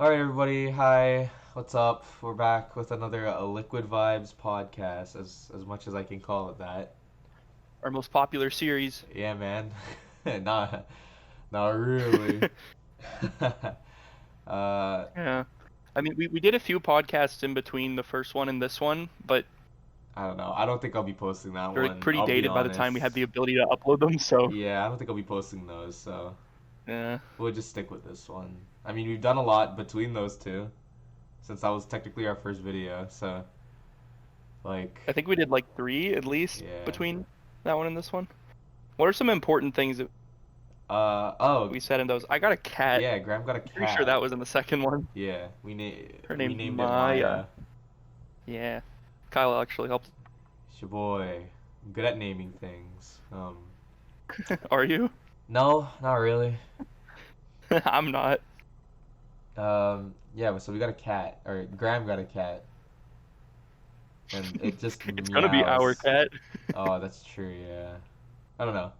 All right, everybody. Hi. What's up? We're back with another Liquid Vibes podcast, as much as I can call it that. Our most popular series. Yeah, man. not not really. uh, Yeah. I mean, we did a few podcasts in between the first one and this one, but I don't know. I don't think I'll be posting that they're like one. pretty I'll be dated by the time we had honest. the ability to upload them, so Yeah, I don't think I'll be posting those. So yeah. we'll just stick with this one. I mean, we've done a lot between those two, since that was technically our first video. So like, I think we did like 3 at least yeah. between that one and this one. What are some important things that Oh, we said in those? I got a cat. yeah. Graham got a Pretty sure that cat. was in the second one. Yeah, Her we name's named it Maya. Maya. Yeah. Kyle actually helped. It's your boy. I'm good at naming things. Are you? No, not really. I'm not. Yeah, so we got a cat, or Graham got a cat, and it just It's gonna be our meows. cat. Oh, that's true. Yeah. I don't know.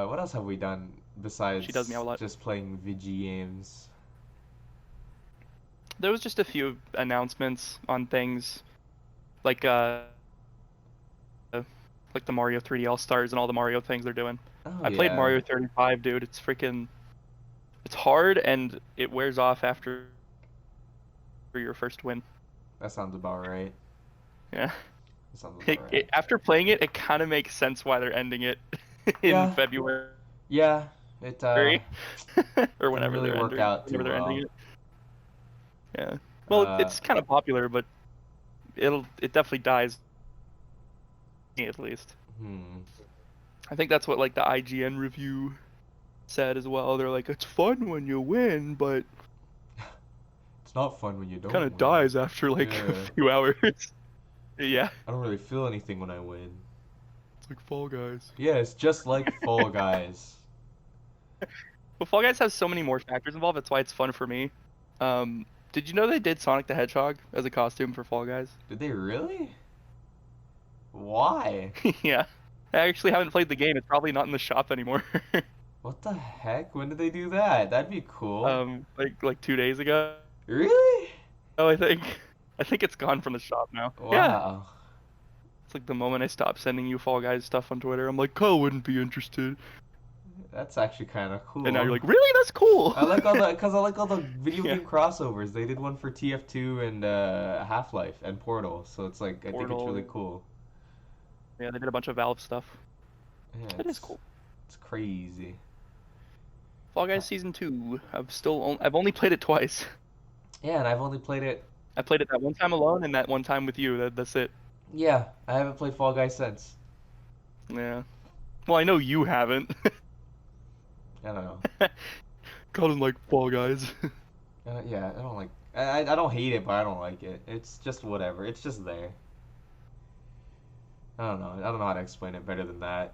What else have we done She does meow besides a lot. just playing VG games? There was just a few announcements on things like like the Mario 3D All Stars and all the Mario things they're doing. Oh I played yeah, Mario 35, dude. It's hard and it wears off after your first win. that sounds about right. Yeah. That sounds about right. After playing it, it kind of makes sense why they're ending it in Yeah, February yeah. It or didn't whenever really they're work ending out too whenever they're ending well. it. Yeah. Well, Uh, it's kind of popular, but it definitely dies at least. hmm. I think that's what like the IGN review said as well. They're like, it's fun when you win, but It's not fun when you kind don't of win. dies after like a Yeah. few hours. Yeah, I don't really feel anything when I win. it's like Fall Guys. Yeah, it's just like Fall Guys. But Fall Guys has so many more factors involved. That's why it's fun for me. Did you know they did Sonic the Hedgehog as a costume for Fall Guys? Did they really? Why? Yeah, I actually haven't played the game. It's probably not in the shop anymore. What the heck? When did they do that? That'd be cool. Like 2 days ago. Really? Oh, I think it's gone from the shop now. Yeah, Wow. it's like the moment I stopped sending you Fall Guys stuff on Twitter, I'm like, Kyle wouldn't be interested. That's actually kind of And now you're cool. like, really? That's cool. Cause I like all the video Yeah, game crossovers. They did one for TF2 and Half-Life and Portal, so it's like I think it's really Portal. cool. Yeah, they did a bunch of Valve stuff. Yeah, It is cool. it's crazy. Fall Uh, Guys Season 2. I've only played it twice. Yeah, and I've only played it. I played it that one time alone and that one time with you. That's it. Yeah, I haven't played Fall Guys since. Yeah. Well, I know you haven't. I don't know. Colin like Fall Guys. Yeah, I don't like. I don't hate it, but I don't like it. It's just whatever. It's just there. I don't know. I don't know how to explain it better than that.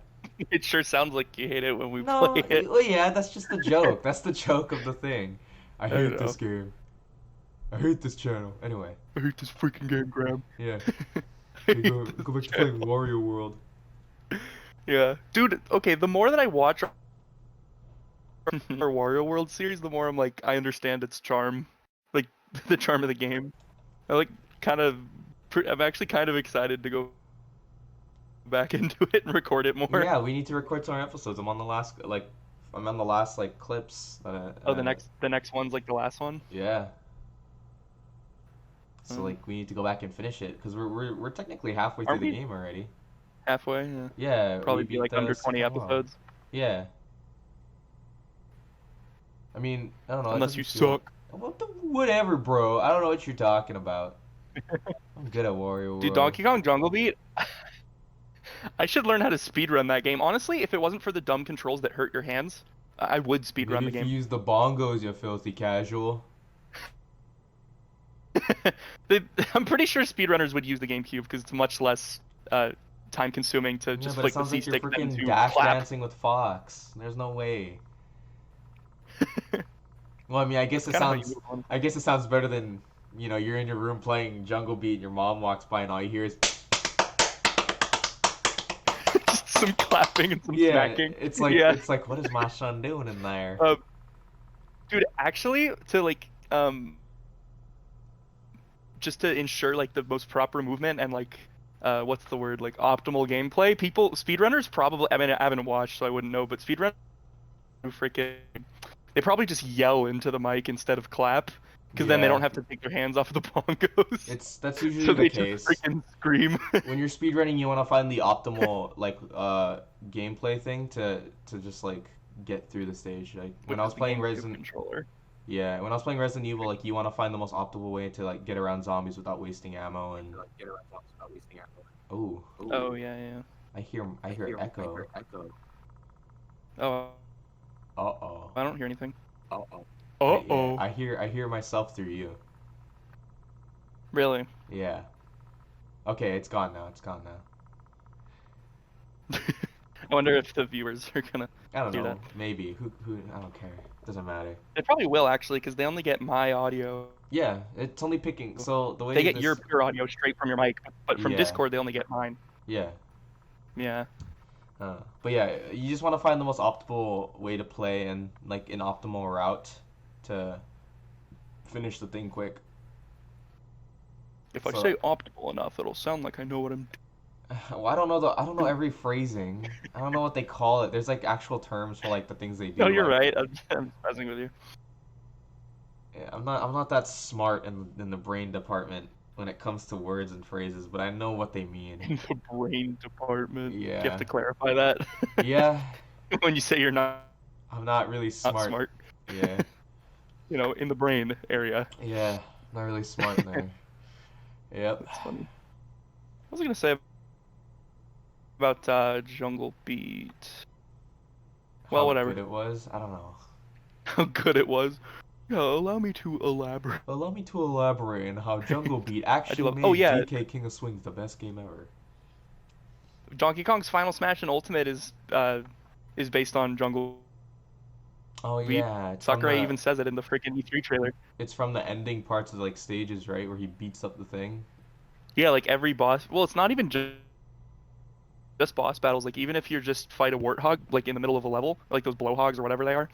It sure sounds like you hate it when we play No, it. well, yeah, that's just the joke. That's the joke of the thing. I I hate know. this game. I hate this channel. Anyway, I hate this freaking game, Graham. yeah. I Okay, hate go this back to playing channel. Wario World. Yeah. Dude, okay, the more that I watch our Wario World series, the more I'm like, I understand its charm. Like, the charm of the game. I like kind of. I'm actually kind of excited to go back into it and record it more. Yeah, we need to record some episodes. I'm on the last like clips. Oh, the next one's like the last one. Yeah. So Um, like we need to go back and finish it because we're technically halfway through aren't the we game already. halfway? Yeah. Yeah, we Probably be beat like the under 20 second one. episodes, Yeah. I mean, I don't know. It unless you doesn't feel like suck. whatever, bro. I don't know what you're talking about. I'm good at Wario Dude, World. Donkey Kong Jungle Beat. I should learn how to speedrun that game. Honestly, if it wasn't for the dumb controls that hurt your hands, I would speedrun Maybe the if you game. use the bongos, you filthy casual. I'm pretty sure speedrunners would use the GameCube because it's much less time consuming to Yeah, just but it flick the sounds C like you're stick than freaking to dash clap. dancing with Fox. There's no way. Well, I mean, That's kind of how you move on. I guess it sounds better than, you're in your room playing Jungle Beat and your mom walks by and all you hear is, Just some clapping and some yeah, smacking. it's like, Yeah. what is my son doing in there? Uh, Dude, actually, to like just to ensure like the most proper movement and like what's the word, like optimal gameplay. People, speedrunners probably, I mean I haven't watched so I wouldn't know, but speedrunners freaking, they probably just yell into the mic instead of clap, because then they Yeah. don't have to take their hands off the bongos. That's usually So the they case. just freaking scream. When you're speedrunning, you want to find the optimal like gameplay thing to just like get through the stage. Like when Which I is was the playing GameCube Resident controller. Yeah, when I was playing Resident Evil, like you want to find the most optimal way to like get around zombies without wasting ammo and oh, Oh yeah. I hear echo. Oh, Uh-oh. I don't hear anything. Yeah, I hear myself through you. Really? Yeah. Okay, it's gone now. It's gone now. I wonder if the viewers are gonna I don't do know. that. Maybe. Who I don't care. Doesn't matter. They probably will actually, because they only get my audio. Yeah, it's only picking. So the way They get this your pure audio straight from your mic, but from Yeah. Discord they only get mine. Yeah. Yeah. But yeah, you just want to find the most optimal way to play and like an optimal route to finish the thing quick. If I So- say optimal enough, it'll sound like I know what I'm doing. Well, I don't know every phrasing. I don't know what they call it. There's like actual terms for like the things they do. No, you're like- right. I'm messing with you. Yeah, I'm not that smart in the brain department when it comes to words and phrases, but I know what they mean. In the brain department. You Yeah. have to clarify that. Yeah, When you say you're not I'm not really smart. smart, Yeah, you know, in the brain area. yeah, not really smart there. Yep. That's funny. What was I gonna say about Jungle Beat? Well, How whatever. good it was, I don't know. How good it was. Yeah, allow me to elaborate. Allow me to elaborate on how Jungle Beat actually love- made oh, yeah. DK King of Swings the best game ever. Donkey Kong's Final Smash and Ultimate is based on Jungle. Oh Beat. yeah, it's from Sakurai the, even says it in the freaking E3 trailer. it's from the ending parts of like stages, right, where he beats up the thing. Yeah, like every boss. Well, it's not even just boss battles. Like even if you just fight a warthog, like in the middle of a level, like those blowhogs or whatever they are,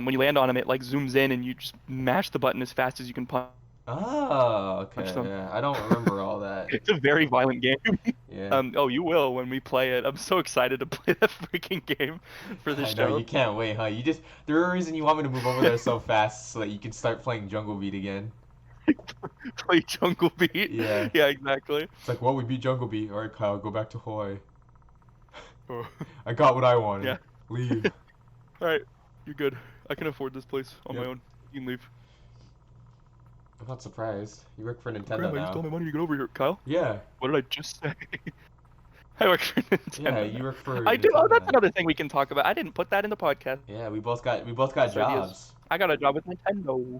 when you land on them, it like zooms in and you just mash the button as fast as you can punch. Oh, okay, Punch them. yeah. I don't remember all that. It's a very violent game. Yeah. Oh, you will when we play it. I'm so excited to play that freaking game for the I show. know, you can't wait, huh? There's a reason you want me to move over there so fast so that you can start playing Jungle Beat again. Play Jungle Beat. Yeah. Yeah, exactly. It's like, well, we beat Jungle Beat. All right, Kyle, go back to Hawaii. Oh. I got what I wanted. Yeah. Leave. All right, you're good. I can afford this place on my Yep. own. You can leave. I'm not surprised. You work for Nintendo Crap, I used all now. my money to get over here, Kyle. Yeah. What did I just say? I work for Nintendo. Yeah, you work for I do. Oh, Nintendo that's now. another thing we can talk about. I didn't put that in the podcast. Yeah, we both got That's ideas. jobs. I got a job with Nintendo.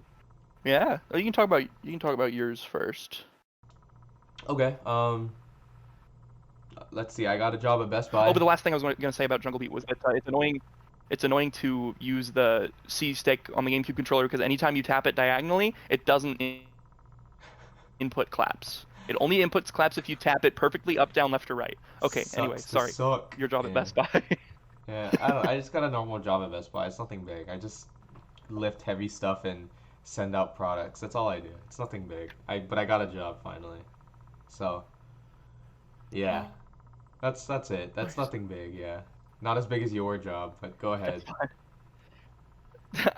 Yeah. Oh, you can talk about yours first. Okay. Let's see. I got a job at Best Buy. Oh, but the last thing I was going to say about Jungle Beat was that it's annoying. It's annoying to use the C stick on the GameCube controller because anytime you tap it diagonally, it doesn't input claps. It only inputs claps if you tap it perfectly up, down, left, or right. Okay. Sucks Anyway, to sorry. suck. Your job at Yeah. Best Buy. Yeah, I just got a normal job at Best Buy. It's nothing big. I just lift heavy stuff and send out products. That's all I do. It's nothing big. But I got a job finally. So, yeah. That's it. That's Nice. nothing big, yeah. Not as big as your job, but go ahead.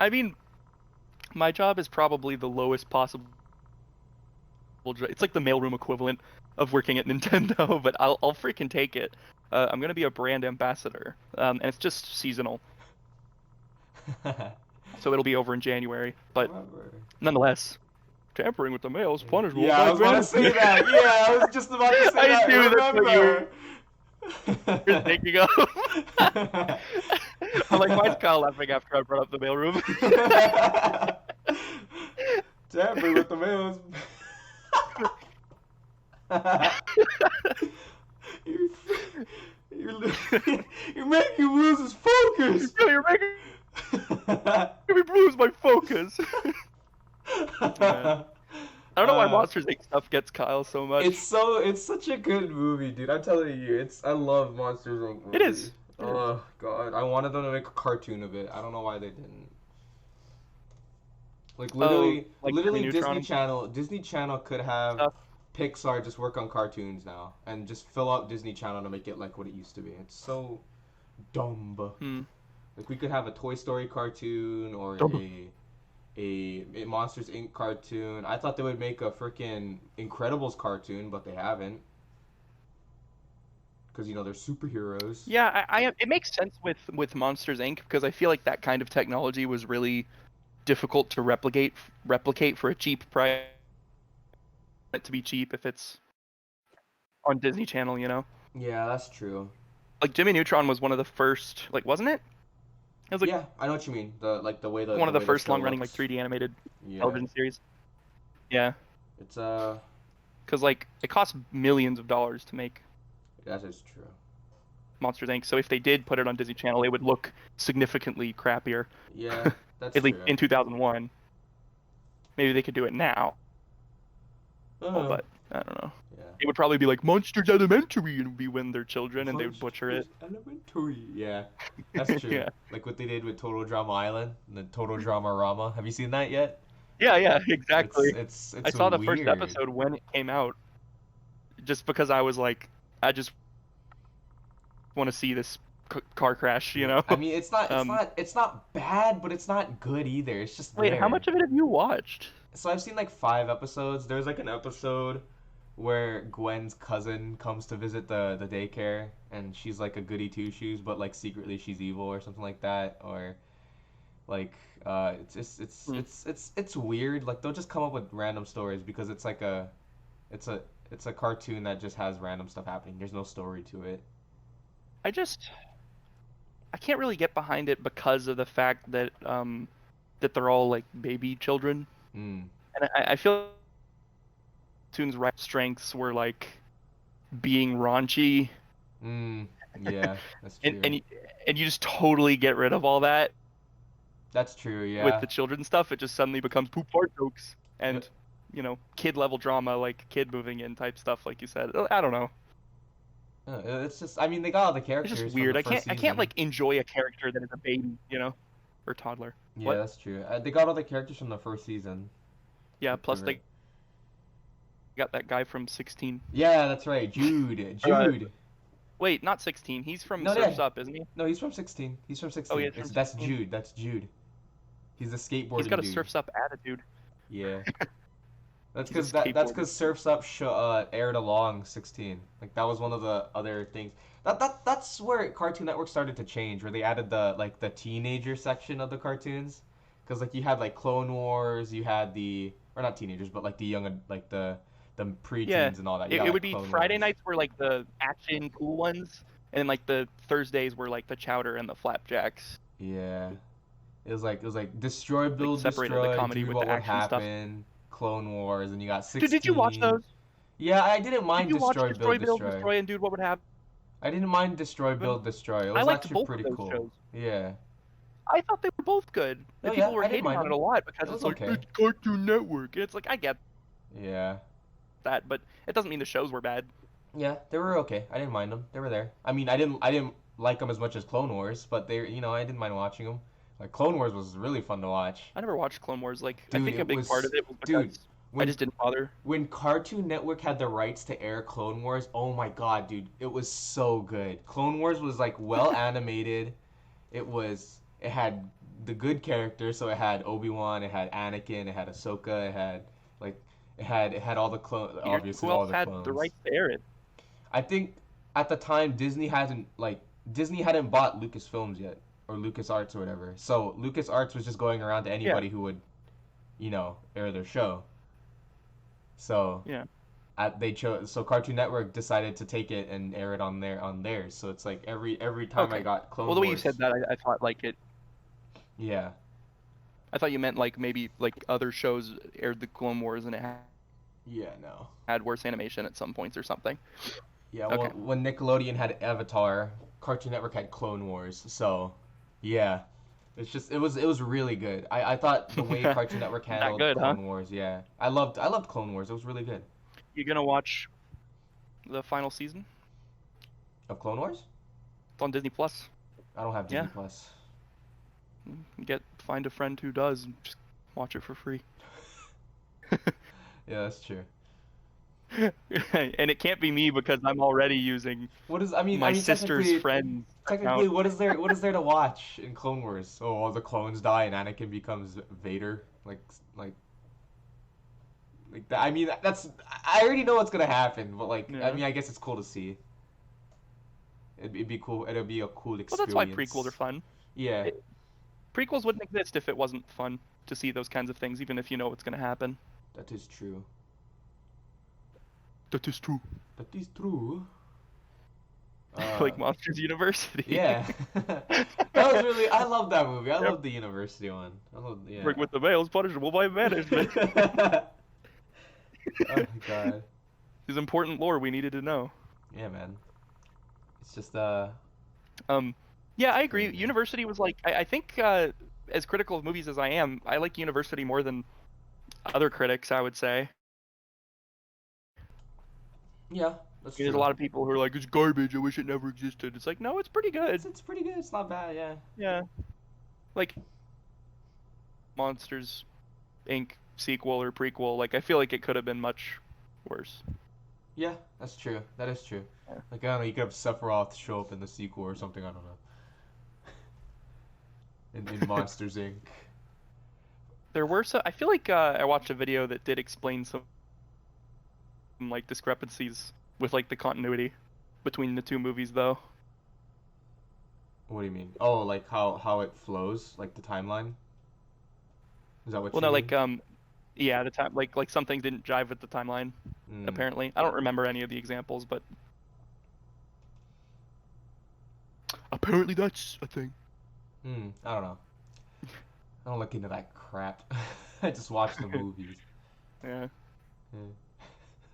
I mean, my job is probably the lowest possible. It's like the mailroom equivalent of working at Nintendo, but I'll freaking take it. I'm gonna be a brand ambassador, and it's just seasonal, so it'll be over in January. But Whatever. nonetheless, tampering with the mail is punishable. Yeah, I by was gonna say banishment. that. Yeah, I was just about to say I that. knew that's what Remember. you're thinking of. I'm like, why is Kyle laughing after I brought up the mailroom? Tampering with the mails. you're making him lose his focus. You're making me lose my focus. I don't know why Monsters Inc. stuff gets Kyle so much. It's such a good movie, dude. I'm telling you, I love Monsters Inc. It is. movies. Oh god, I wanted them to make a cartoon of it. I don't know why they didn't. Like Oh, literally, like Jimmy literally Neutron Disney Channel could have stuff. Pixar just work on cartoons now and just fill out Disney Channel to make it like what it used to be. It's so dumb. Hmm. Like we could have a Toy Story cartoon or a Monsters Inc. cartoon. I thought they would make a freaking Incredibles cartoon, but they haven't. Because they're superheroes. Yeah, it makes sense with Monsters Inc. because I feel like that kind of technology was really difficult to replicate for a cheap price. It to be cheap if it's on Disney Channel, Yeah, that's true. Like Jimmy Neutron was one of the first, like wasn't it? It was like Yeah, I know what you mean. The way the one the of the way the first show long running like looks. 3D animated Yeah, television series. Yeah, it's because like it costs millions of dollars to make that is true. Monsters Inc. So if they did put it on Disney Channel, it would look significantly crappier. Yeah, that's At least true. in 2001. Maybe they could do it now, Uh, but I don't know. yeah. It would probably be like Monsters Elementary and be when they're children, and they would butcher it. Monsters Elementary. Yeah, that's true. Yeah. Like what they did with Total Drama Island and the Total Drama Rama. Have you seen that yet? Yeah, exactly. I It's saw the first weird. episode when it came out, just because I was like, I just want to see this car crash. I mean, Um, it's not bad, but it's not good either. It's just Wait, how there. much of it have you watched? So I've seen like 5 episodes. There's like an episode where Gwen's cousin comes to visit the daycare, and she's like a goody two shoes, but like secretly she's evil or something like that, or like it's just Hmm. it's weird. Like they'll just come up with random stories because it's a it's a cartoon that just has random stuff happening. There's no story to it. I just I can't really get behind it because of the fact that that they're all like baby children, Mm. and I feel Toon's right strengths were like being raunchy, Mm. Yeah, that's and true. and y- and you just totally get rid of all that That's true. with Yeah. the children stuff. It just suddenly becomes poop fart jokes Yeah. and kid level drama like kid moving in type stuff like you said. I don't know. It's just, I mean, they got all the It's just characters from weird. the I first can't season. like enjoy a character that is a baby, or toddler. Yeah, What? that's true. They got all the characters from the first season. Yeah. Like, Plus they got that guy from 16. Yeah, that's right. Jude. Uh, Jude. Wait, not 16. He's from No, Surf's yeah. Up, isn't he? No, he's from 16. He's from Oh, 16. he's from That's 16. Jude. That's Jude. He's the He's got skateboarding a dude. Surf's Up attitude. Yeah. That's He's a that's skateboarder. because Surf's Up aired along 16. Like that was one of the other things. That's where Cartoon Network started to change, where they added the teenager section of the cartoons, because like you had like Clone Wars, you had or not teenagers, but like the young like the Yeah. preteens and all that. You It, got it like would be Clone Friday Wars. nights were like the action cool ones, and then like the Thursdays were like the Chowder and the Flapjacks. Yeah. It was like destroy, Like build, separated the destroy, comedy dude, with what the would action stuff. happen? Clone Wars, and you got Dude, did you watch 16. those? Yeah, I didn't Did mind you watch destroy, Destroy, build, Build, destroy. Destroy, and Dude, what would happen? I didn't mind destroy, build, destroy. It I was liked actually both pretty of those cool. shows. Yeah. I thought they were both good. Oh, And yeah, people were I didn't hating mind on it them. a lot because It was it's like okay. it's Cartoon Network. It's like I get Yeah. that, but it doesn't mean the shows were bad. Yeah, they were okay. I didn't mind them. They were there. I mean, I didn't like them as much as Clone Wars, but I didn't mind watching them. Like Clone Wars was really fun to watch. I never watched Clone Wars. Like I Dude, think a it big was part of it was dude, because I when just didn't bother. when Cartoon Network had the rights to air Clone Wars, oh my God, dude, it was so good. Clone Wars was like well animated. It had the good characters, so it had Obi-Wan, it had Anakin, it had Ahsoka, it had all the clone, obviously Who all else the had the clones. rights to air it? I think at the time Disney hadn't bought Lucasfilms yet or LucasArts or whatever. So LucasArts was just going around to Yeah. anybody who would, air their show. So Yeah. so Cartoon Network decided to take it and air it on theirs. So it's like every time I Okay. got Clone Well, the way you Wars. said that, I thought like it. Yeah. I thought you meant like maybe like other shows aired the Clone Wars and it Yeah, no. had worse animation at some points or something. Yeah, Okay. well, when Nickelodeon had Avatar, Cartoon Network had Clone Wars. So, yeah. It was really good. I thought the way Cartoon Network That handled good, huh? Clone Wars, yeah. I loved Clone Wars. It was really good. You gonna watch the final season? Of Clone Wars? It's on Disney Plus. I don't have Disney Yeah. Plus. Find a friend who does and just watch it for free. Yeah, that's true. And it can't be me because I'm already using What is? I my mean, sister's friend's technically, account. what is there to watch in Clone Wars? Oh, all the clones die and Anakin becomes Vader. Like, like that. I mean, that's. I already know what's gonna happen, but like, I Yeah. mean, I guess it's cool to see. It'd be cool. It'd be a cool Well, that's why experience. prequels are fun. Yeah, Prequels wouldn't exist if it wasn't fun to see those kinds of things, even if you know what's going to happen. that is true. That is true. That is true. Like Monsters University. Yeah. That was really. I love that movie. I Yep. love the university one. I love. Yeah. Work with the males punishable by management. Oh my god. Is important lore we needed to know. Yeah, man. It's just Yeah, I agree. Crazy. University was like, I think, as critical of movies as I am, I like University more than other critics, I would say. Yeah, that's true. There's a lot of people who are like, it's garbage, I wish it never existed. It's like, no, it's pretty good. It's pretty good. It's not bad. Yeah. Yeah. Like, Monsters, Inc. sequel or prequel, like, I feel like it could have been much worse. Yeah, that's true. That is true. Yeah. Like, I don't know, you could have Sephiroth show up in the sequel or something, I don't know. In Monsters Inc. There were some, I feel like I watched a video that did explain some like discrepancies with like the continuity between the two movies though. What do you mean? Oh, like how it flows, like the timeline? Is that what Well, you no, mean? like yeah, the time like some things didn't jive with the timeline Mm. apparently. I don't remember any of the examples, but apparently that's a thing. I don't know. I don't look into that crap. I just watch the movies. Yeah. Yeah.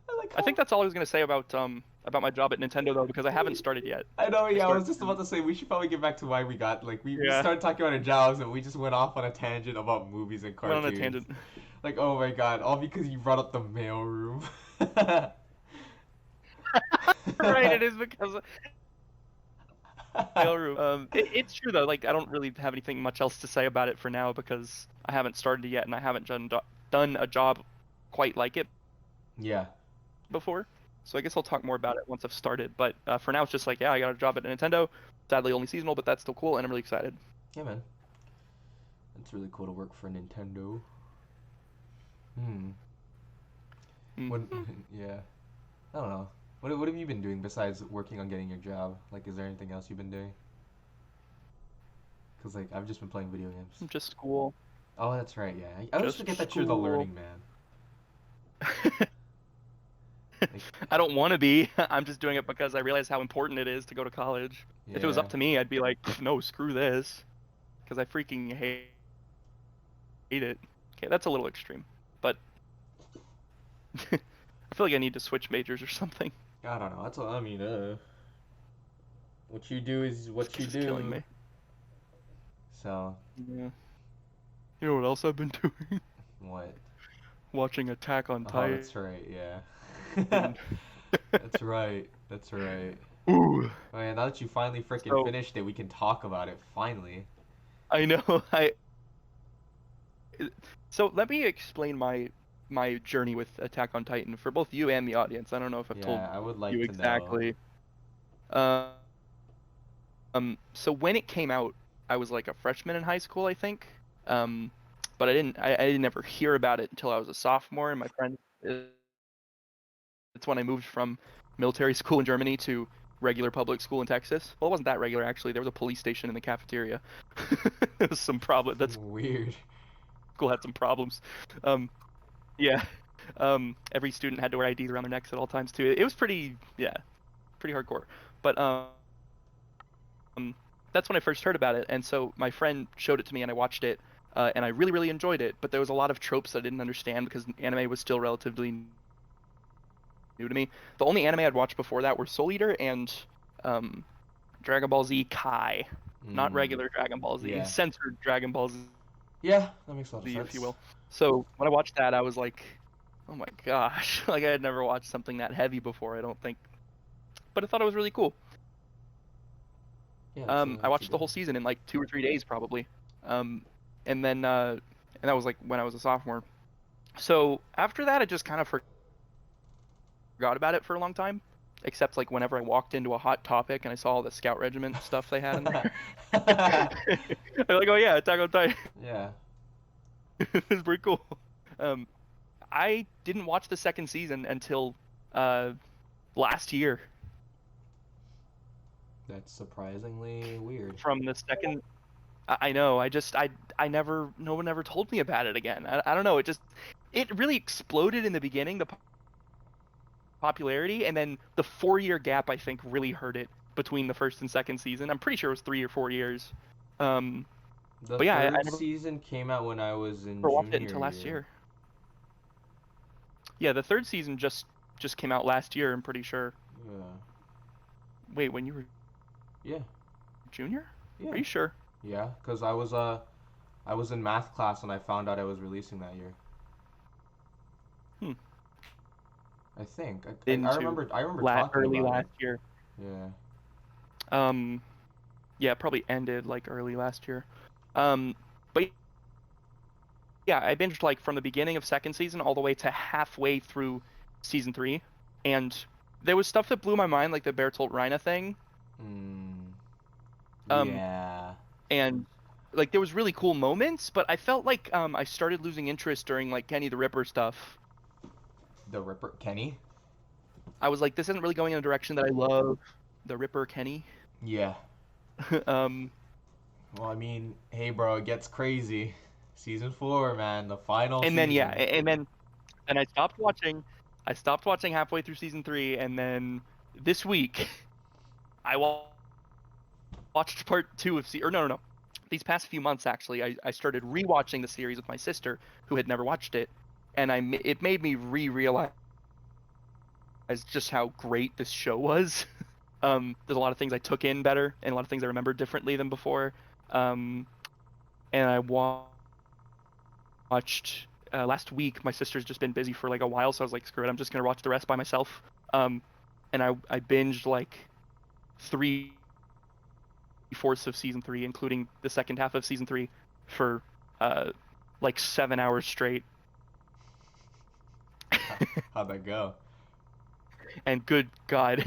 I like I think that's all I was gonna say about my job at Nintendo though, because I haven't started yet. I know, yeah, I was started just about to say we should probably get back to why we got like we Yeah. started talking about our jobs and we just went off on a tangent about movies and Went cartoons. on a tangent. Like, oh my god, all because you brought up the mailroom. Right, it is because mailroom. It's true though. Like I don't really have anything much else to say about it for now because I haven't started it yet and I haven't done a job quite like it Yeah. before. So I guess I'll talk more about it once I've started. But for now, it's just like, yeah, I got a job at Nintendo. Sadly, only seasonal, but that's still cool, and I'm really excited. Yeah, man. It's really cool to work for Nintendo. What? Mhm. Yeah. I don't know. What have you been doing besides working on getting your job? Like, is there anything else you've been doing? Cause like I've just been playing video games. Just school. Oh, that's right. Yeah. I always Just forget that you're the school. learning man. Like, I don't want to be. I'm just doing it because I realize how important it is to go to college. If it was yeah. up to me, I'd be like, no, screw this, because I freaking hate it. Okay, that's a little extreme, but I feel like I need to switch majors or something. I don't know. That's all. I mean, what you do is what you This do. is killing me. So Yeah. You know what else I've been doing? what? Watching Attack on Oh, Titan. that's right. Yeah. That's right. That's right. Ooh. Oh yeah. Now that you finally freaking So- finished it, we can talk about it. Finally. I know. So let me explain my journey with Attack on Titan for both you and the audience. I don't know if I've told Yeah, I would like you to exactly. So when it came out, I was like a freshman in high school, I think. But I didn't ever hear about it until I was a sophomore, and my friend. It's when I moved from military school in Germany to regular public school in Texas. Well, it wasn't that regular actually. There was a police station in the cafeteria. There was some problem. That know. Weird. school had some problems. Yeah. Every student had to wear IDs around their necks at all times too. It was pretty hardcore. But that's when I first heard about it, and so my friend showed it to me, and I watched it, and I really, really enjoyed it. But there was a lot of tropes I didn't understand because anime was still relatively new to me. The only anime I'd watched before that were Soul Eater and Dragon Ball Z Kai, not regular Dragon Ball Z, Yeah. censored Dragon Ball Z, Yeah, that makes a lot of if sense. you will. So when I watched that, I was like, oh my gosh, like I had never watched something that heavy before, I don't think. But I thought it was really cool. Yeah, I watched the whole season in like 2 or 3 days probably. And then and that was like when I was a sophomore. So after that, I just kind of forgot about it for a long time, except like whenever I walked into a Hot Topic and I saw all the Scout Regiment stuff they had in there. I'm like, oh yeah, Attack on Titan. Yeah. It's pretty cool. Um, I didn't watch the second season until last year. That's surprisingly weird. From the second, I know. I never. No one ever told me about it again. I don't know. It really exploded in the beginning, the popularity, and then the 4-year gap I think really hurt it between the first and second season. I'm pretty sure it was 3 or 4 years. The But yeah, I third never season came out when I was in watched it junior until last year. year. Yeah, the third season just came out last year. I'm pretty sure. Yeah. Wait, when you were Yeah. junior? Yeah. Are you sure? Yeah, because I was in math class and I found out I was releasing that year. I think. I Into remember talking early about last it. year. Yeah. Yeah, it probably ended like early last year. But yeah, I binged like from the beginning of second season all the way to halfway through season 3, and there was stuff that blew my mind, like the Bertolt Reina thing. Um, Yeah. and like there was really cool moments, but I felt like I started losing interest during like Kenny the Ripper stuff. The Ripper Kenny? I was like, this isn't really going in a direction that I love. The Ripper Kenny. Yeah. um, Well, I mean, hey bro, it gets crazy. Season 4, man, the final and then yeah, season. and I stopped watching. I stopped watching halfway through season 3, and then this week I watched part 2 of no. These past few months, actually, I started rewatching the series with my sister, who had never watched it, and it made me realize just how great this show was. There's a lot of things I took in better, and a lot of things I remembered differently than before. And I watched last week. My sister's just been busy for like a while, so I was like, screw it, I'm just gonna watch the rest by myself. And I binged like 3/4 of season 3, including the second half of season 3, for like 7 hours straight. How'd that go? And good God,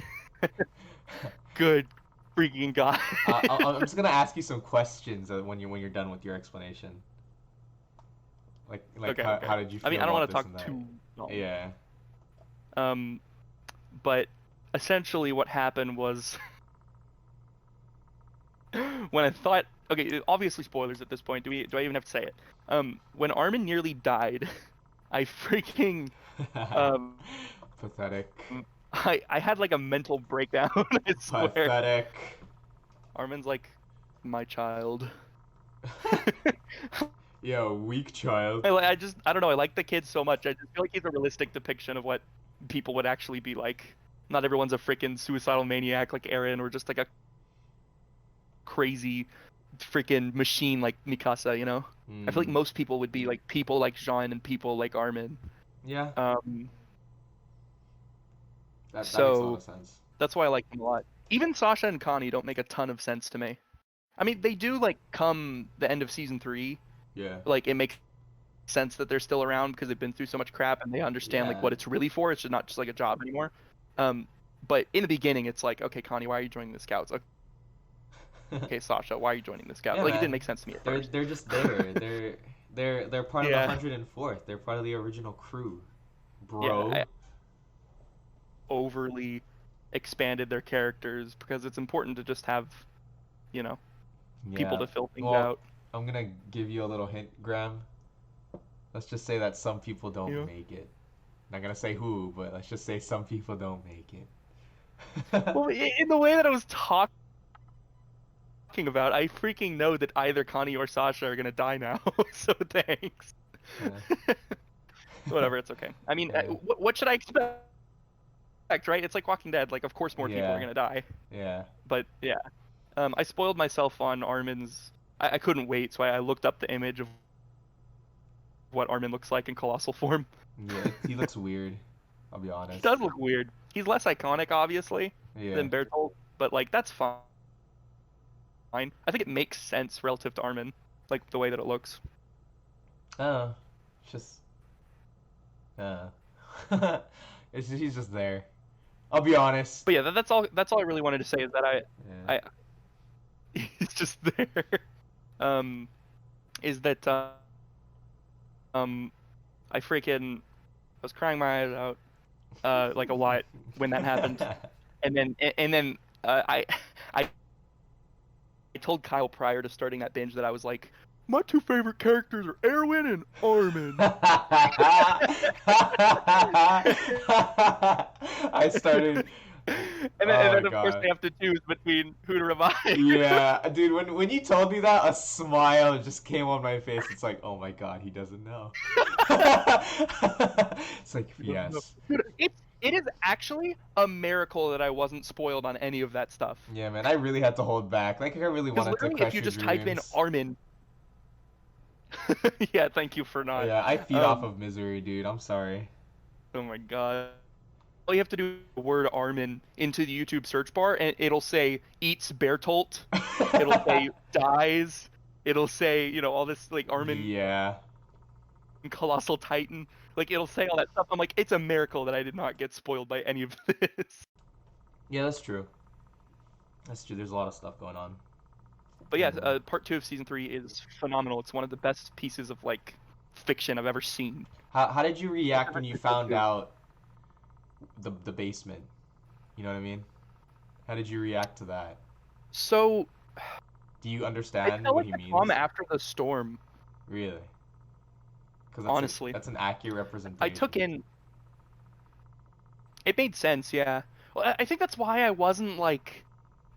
good freaking God. I'm just gonna ask you some questions when you're done with your explanation. Like Okay, how did you feel? I mean, I don't want to about talk this and too long. that? Yeah. But essentially what happened was when I thought, okay, obviously spoilers at this point. Do I even have to say it? When Armin nearly died, I freaking Pathetic. I had like a mental breakdown. I swear. Pathetic. Armin's like my child. Yo, weak child. I don't know. I like the kid so much. I just feel like he's a realistic depiction of what people would actually be like. Not everyone's a freaking suicidal maniac like Eren, or just like a crazy freaking machine like Mikasa, you know? I feel like most people would be like people like Jean and people like Armin. Yeah. That makes a lot of sense. That's why I like them a lot. Even Sasha and Connie don't make a ton of sense to me. I mean, they do like come the end of season 3. Yeah. Like it makes sense that they're still around because they've been through so much crap and they understand like what it's really for. It's not just like a job anymore. But in the beginning, it's like, okay, Connie, why are you joining the Scouts? Okay, Sasha, why are you joining the Scouts? Yeah, like man. It didn't make sense to me at first. They're just there. They're part of the 104th. They're part of the original crew, bro. Yeah, I overly expanded their characters because it's important to just have, you know, people to fill things out. I'm gonna give you a little hint, Graham. Let's just say that some people don't make it. Not gonna say who, but let's just say some people don't make it. Well, in the way that I was talking about, I freaking know that either Connie or Sasha are gonna die now. So thanks. Yeah. Whatever, it's okay. I mean, what should I expect? Right? It's like Walking Dead. Like, of course, more people are gonna die. Yeah. But yeah, I spoiled myself on Armin's. I couldn't wait, so I looked up the image of what Armin looks like in colossal form. Yeah, he looks weird. I'll be honest. He does look weird. He's less iconic, obviously, than Bertolt, but like that's fine. I think it makes sense relative to Armin, like the way that it looks. Oh, it's just uh, he's just there. I'll be honest. But yeah, that's all. That's all I really wanted to say is that Yeah. I he's just there. Um, is that um, I was crying my eyes out like a lot when that happened, and then I told Kyle prior to starting that binge that I was like, my two favorite characters are Erwin and Armin. I started. And Oh my then of course god. they have to choose between who to revive. Yeah, dude. When you told me that, a smile just came on my face. It's like, oh my god, he doesn't know. It's like, yes. Dude, it is actually a miracle that I wasn't spoiled on any of that stuff. Yeah, man. I really had to hold back. Like, I really Because wanted to literally, if crush you your just type in dreams. Armin, yeah, thank you for not. Yeah, I feed off of misery, dude. I'm sorry. Oh my god. All you have to do is the word Armin into the YouTube search bar, and it'll say eats Bertolt. It'll say dies. It'll say, you know, all this like Armin Yeah. Colossal Titan. Like it'll say all that stuff. I'm like, it's a miracle that I did not get spoiled by any of this. Yeah, that's true. That's true. There's a lot of stuff going on. But yeah, part 2 of season 3 is phenomenal. It's one of the best pieces of like fiction I've ever seen. How did you react when you found out the basement? You know what I mean? How did you react to that? So Do you I understand felt what like he the means? calm after the storm. Really? Because Honestly, that's an accurate representation. I took in. It made sense, yeah. Well, I think that's why I wasn't like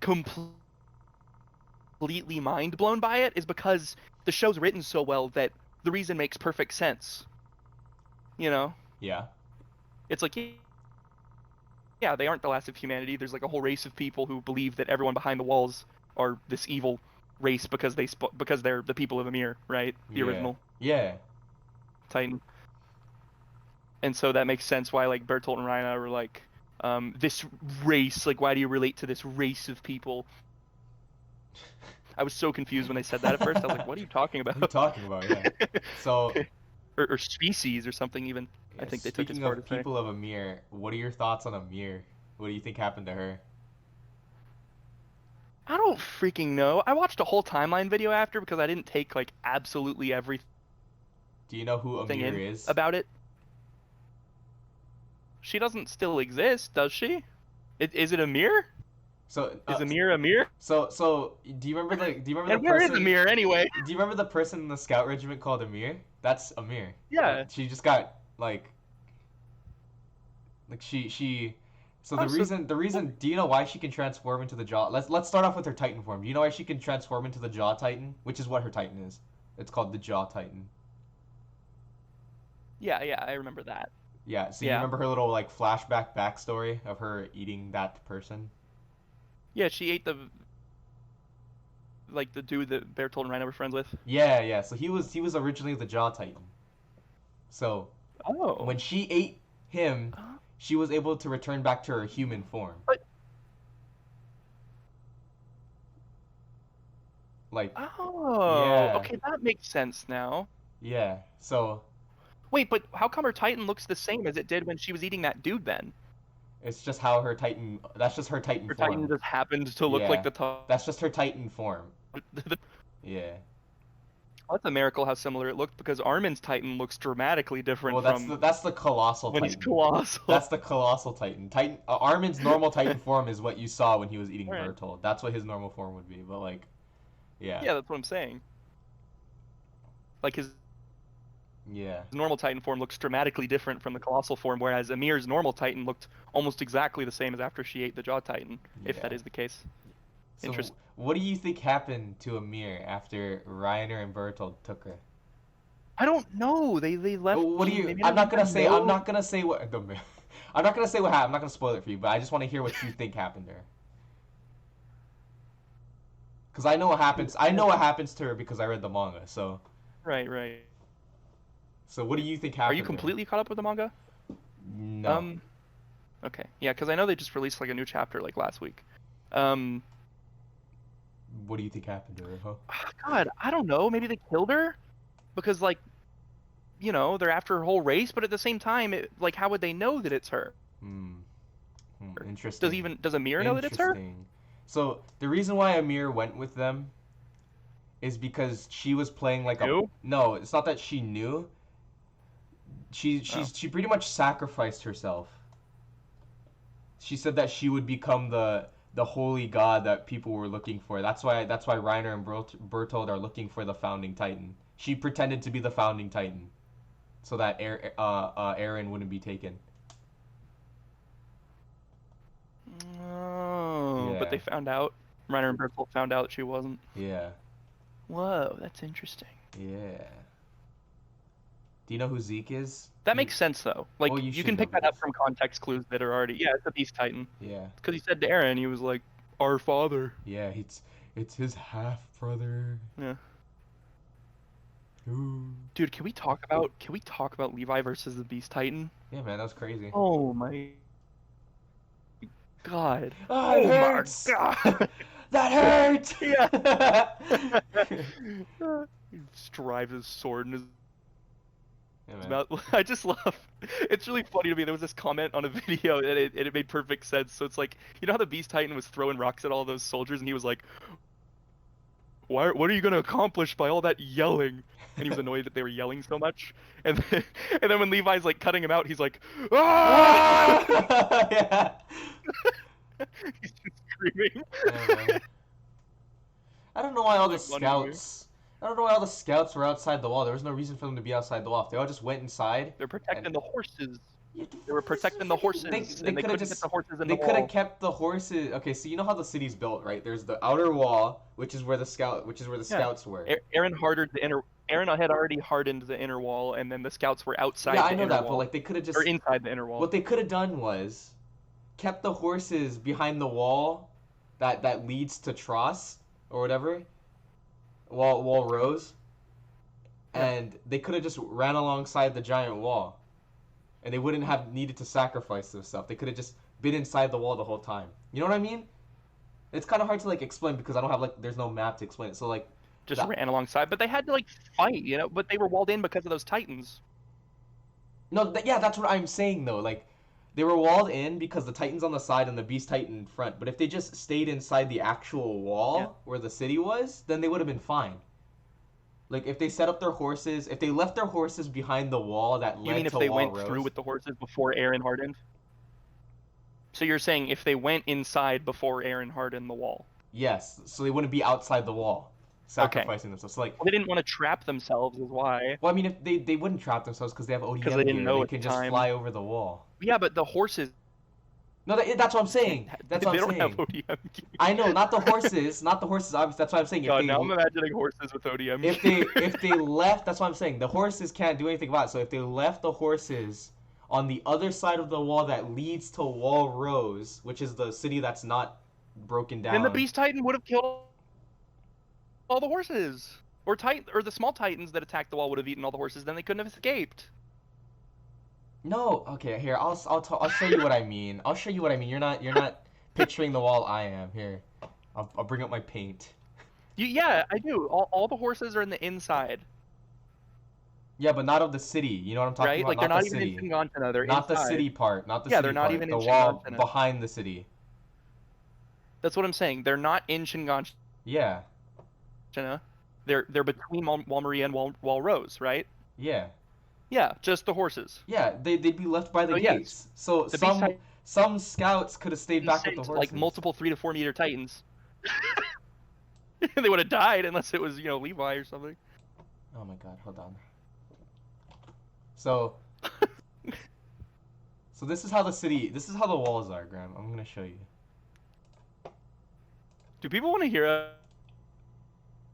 completely mind blown by it, is because the show's written so well that the reason makes perfect sense. You know, Yeah. it's like, yeah, they aren't the last of humanity. There's like a whole race of people who believe that everyone behind the walls are this evil race because because they're the people of Ymir, right? The Yeah. original Yeah. Titan. And so that makes sense why like Bertolt and Rhina were like, this race, like why do you relate to this race of people? I was so confused when they said that at first. I was like, what are you talking about? What are you talking about? Yeah. So, or species or something even. I think they took it as speaking far of to say. people of Amir, what are your thoughts on Amir? What do you think happened to her? I don't freaking know. I watched a whole timeline video after because I didn't take like absolutely everything Do you know who Amir in is? about it. She doesn't still exist, does she? Is it Amir? So Is Amir Amir? so do you remember And the where is person? Amir anyway? Do you remember the person in the scout regiment called Amir? That's Amir. Yeah. She just got like she. So Oh, the reason do you know why she can transform into the Jaw? Let's start off with her Titan form. Do you know why she can transform into the Jaw Titan, which is what her Titan is? It's called the Jaw Titan. Yeah, I remember that. Yeah. So you Yeah. remember her little like flashback backstory of her eating that person? Yeah, she ate the dude that Bertolt and Rhino were friends with. Yeah, yeah. So he was originally the Jaw Titan. So Oh. when she ate him, Oh. she was able to return back to her human form. But- Like, Oh. Yeah. Okay, that makes sense now. yeah. So Wait, but how come her Titan looks the same as it did when she was eating that dude then? it's just how her Titan. That's just her Titan Her form. Titan just happened to look Yeah. like the top. That's just her Titan form. Yeah. That's a miracle how similar it looked because Armin's Titan looks dramatically different Well, that's from that's the colossal when Titan. he's colossal. That's the colossal Titan. Armin's normal Titan form is what you saw when he was eating Right. Bertolt. That's what his normal form would be. But like, yeah. Yeah, that's what I'm saying. Like his Yeah. normal Titan form looks dramatically different from the colossal form, whereas Amir's normal Titan looked almost exactly the same as after she ate the Jaw Titan, if Yeah. that is the case. So Interesting. what do you think happened to Amir after Reiner and Bertolt took her? I don't know. They left. What do you? maybe I'm they not gonna didn't say. know. I'm not gonna say what. I'm not gonna say what happened. I'm not gonna spoil it for you, but I just want to hear what you think happened to her. Because I know what happens. I know what happens to her because I read the manga. So Right. what do you think happened? Are you to her? completely caught up with the manga? No. Okay. Yeah, because I know they just released like a new chapter like last week. What do you think happened to her? Huh? God, I don't know. Maybe they killed her because like they're after her whole race, but at the same time, like, how would they know that it's her? Hmm. Interesting. Does Amir know that it's her? Interesting. So the reason why Amir went with them is because she was playing like a Knew? no, it's not that she knew. She Oh. she pretty much sacrificed herself. She said that she would become the holy god that people were looking for. That's why Reiner and Bertold are looking for the founding titan. She pretended to be the founding titan so that Eren wouldn't be taken. Oh, but Yeah. they found out. Reiner and Bertolt found out she wasn't. Yeah. Whoa, that's interesting. Yeah. Do you know who Zeke is? That makes sense though. Like, Well, you you should can pick know that up this. from context clues that are already. Yeah, it's a Beast Titan. Yeah. Because he said to Eren, he was like, "Our father." Yeah, it's his half brother. Yeah. Ooh. Dude, can we talk about Levi versus the Beast Titan? Yeah, man, that was crazy. Oh my god. Oh, it Oh my hurts. god. That hurt. Yeah. He just drives his sword in his Yeah, man. mouth. I just love. It's really funny to me. There was this comment on a video, and it made perfect sense. So it's like, you know how the Beast Titan was throwing rocks at all those soldiers, and he was like, what are you going to accomplish by all that yelling? And he was annoyed that they were yelling so much. And then when Levi's like cutting him out, he's like, ah! Yeah. He's just screaming. Yeah, man. I don't know why all the Like, funny to me. scouts. I don't know why all the scouts were outside the wall. There was no reason for them to be outside the wall. If they all just went inside. They're protecting the horses. You- They were protecting the horses, They and they could've couldn't just- get the horses in They the could wall. have kept the horses. Okay, so you know how the city's built, right? There's the outer wall, which is where the Yeah. scouts were. Aaron had already hardened the inner wall, and then the scouts were outside Yeah, the I know inner that, wall. but like they could have just Or inside the inner wall. what they could have done was kept the horses behind the wall that leads to Tross or whatever. Wall Rose. Yeah. And they could have just ran alongside the giant wall. And they wouldn't have needed to sacrifice this stuff. They could have just been inside the wall the whole time. You know what I mean? It's kind of hard to like explain because I don't have there's no map to explain it. So like Just that- ran alongside, but they had to like fight, but they were walled in because of those titans. no, yeah, that's what I'm saying though. Like they were walled in because the Titan's on the side and the Beast Titan in front. But if they just stayed inside the actual wall Yeah. where the city was, then they would have been fine. Like if they set up their horses, if they left their horses behind the wall that You led mean if to they Wall went Rose. through with the horses before Aaron hardened? So you're saying if they went inside before Aaron hardened the wall? Yes, so they wouldn't be outside the wall, sacrificing themselves. So like, Well, they didn't want to trap themselves, is why. well, I mean, if they wouldn't trap themselves because they have ODM 'Cause they didn't gear, know they at can the just time. fly over the wall. Yeah, but the horses. No, that's what I'm saying. That's what they I'm don't saying. have ODM gear. I know, not the horses, not the horses. Obviously, that's what I'm saying. God, now I'm imagining horses with ODM gear. if they left, that's what I'm saying. The horses can't do anything about it. So if they left the horses on the other side of the wall that leads to Wall Rose, which is the city that's not broken down. Then the Beast Titan would have killed all the horses. Or the small titans that attacked the wall would have eaten all the horses. Then they couldn't have escaped. No, okay, here I'll show you what I mean. I'll show you what I mean. You're not picturing the wall I am. Here, I'll bring up my paint. Yeah, I do. All the horses are in the inside, Yeah, but not of the city. You know what I'm talking right? about? Like they're not not the even city. in Shinganshina. They're Not the inside. city part. Not the Yeah, city they're not part. even the in wall Shinganshina. behind the city. That's what I'm saying. They're not in Shinganshina. Yeah. They're between Wall Maria and Wall Rose, right? Yeah. Yeah, just the horses. Yeah, they'd be left by the So, yeah, gates. So the Beast Titan- some scouts could have stayed back with the sent, horses. like multiple 3 to 4 meter titans. They would have died unless it was Levi or something. Oh my god, hold on. So this is how the walls are, Graham. I'm gonna show you. Do people want to hear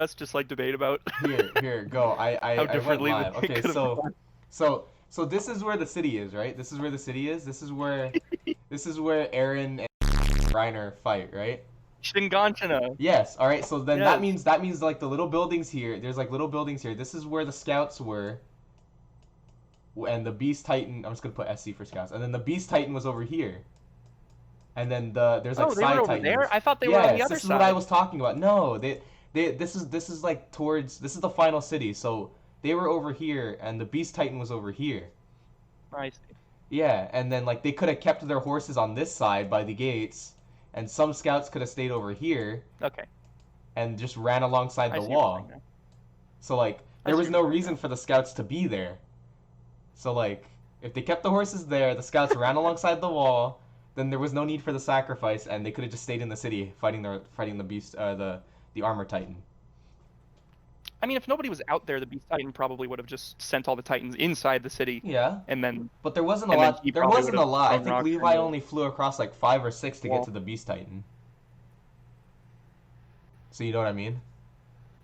us just like debate about Here, go. I how went differently live. they Okay, could have gone? so this is where the city is, right? This is where the city is. This is where Eren and Reiner fight, right? Shinganshina. Yes. All right. So then that Yes. means like the little buildings here. There's like little buildings here. This is where the scouts were. And the Beast Titan. I'm just gonna put SC for scouts. And then the Beast Titan was over here. And then there's like Oh, they side were over titans. there? I thought they were on the Yes, other this is what I side. was talking about. No, this is like towards. This is the final city. So they were over here and the Beast Titan was over here. I see. Yeah, and then like they could have kept their horses on this side by the gates, and some scouts could have stayed over here Okay. and just ran alongside I the see what you're wall. saying now. So like I there see was what no you're saying reason now. for the scouts to be there. So like if they kept the horses there, the scouts ran alongside the wall, then there was no need for the sacrifice, and they could have just stayed in the city fighting the beast the armor titan. I mean, if nobody was out there, the Beast Titan probably would have just sent all the Titans inside the city, Yeah, and then but there wasn't a And then lot. he There probably wasn't a would've lot. I thrown think rocks Levi into only flew across like 5 or 6 to get wall. to the beast titan. So you know what I mean?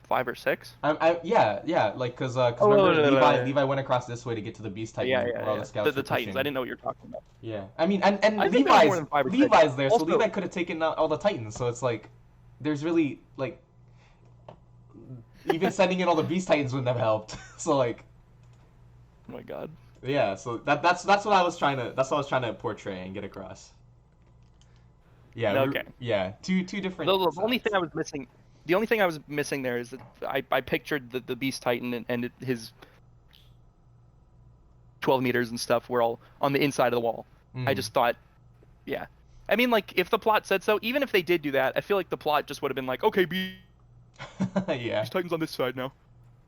5 or 6. Yeah, like cause Oh, remember no, Levi went across this way to get to the beast titan Yeah, where all the scouts The were Titans. pushing. I didn't know what you were talking about. Yeah, I mean, and I think there was more than 5 or 6. Levi's there, so Also- Levi could have taken out all the Titans. So it's like, there's really like, even sending in all the Beast Titans wouldn't have helped. So like, Oh my god. yeah, so that's what I was trying to portray and get across. Yeah. Okay. Yeah. Two different. The only sides. thing I was missing, the only thing I was missing there is that I pictured the Beast Titan and his 12 meters and stuff were all on the inside of the wall. I just thought, yeah. I mean, like, if the plot said so, even if they did do that, I feel like the plot just would have been like, okay, Beast Yeah. Titan's on this side now.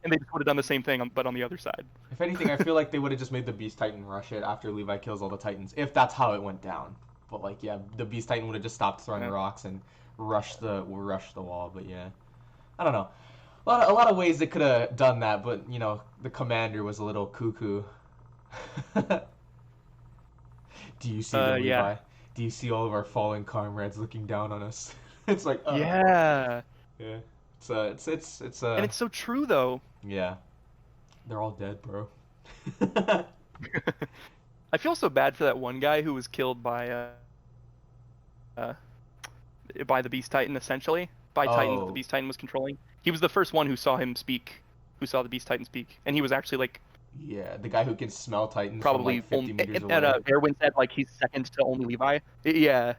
And they just would have done the same thing, but on the other side. If anything, I feel like they would have just made the Beast Titan rush it after Levi kills all the Titans, if that's how it went down. But like, yeah, the Beast Titan would have just stopped throwing Yeah. rocks and rushed the wall. But yeah, I don't know. A lot of ways they could have done that, but you know, the commander was a little cuckoo. Do you see them, yeah. Levi? Do you see all of our fallen comrades looking down on us? It's like, Yeah. yeah. It's And it's so true, though. yeah. They're all dead, bro. I feel so bad for that one guy who was killed by the Beast Titan, essentially. By Titans that Oh. the Beast Titan was controlling. He was the first one who saw him speak, who saw the Beast Titan speak. And he was actually, like, Yeah, the guy who can smell Titans probably from like 50 meters away. Erwin said, like, he's second to only Levi. Yeah,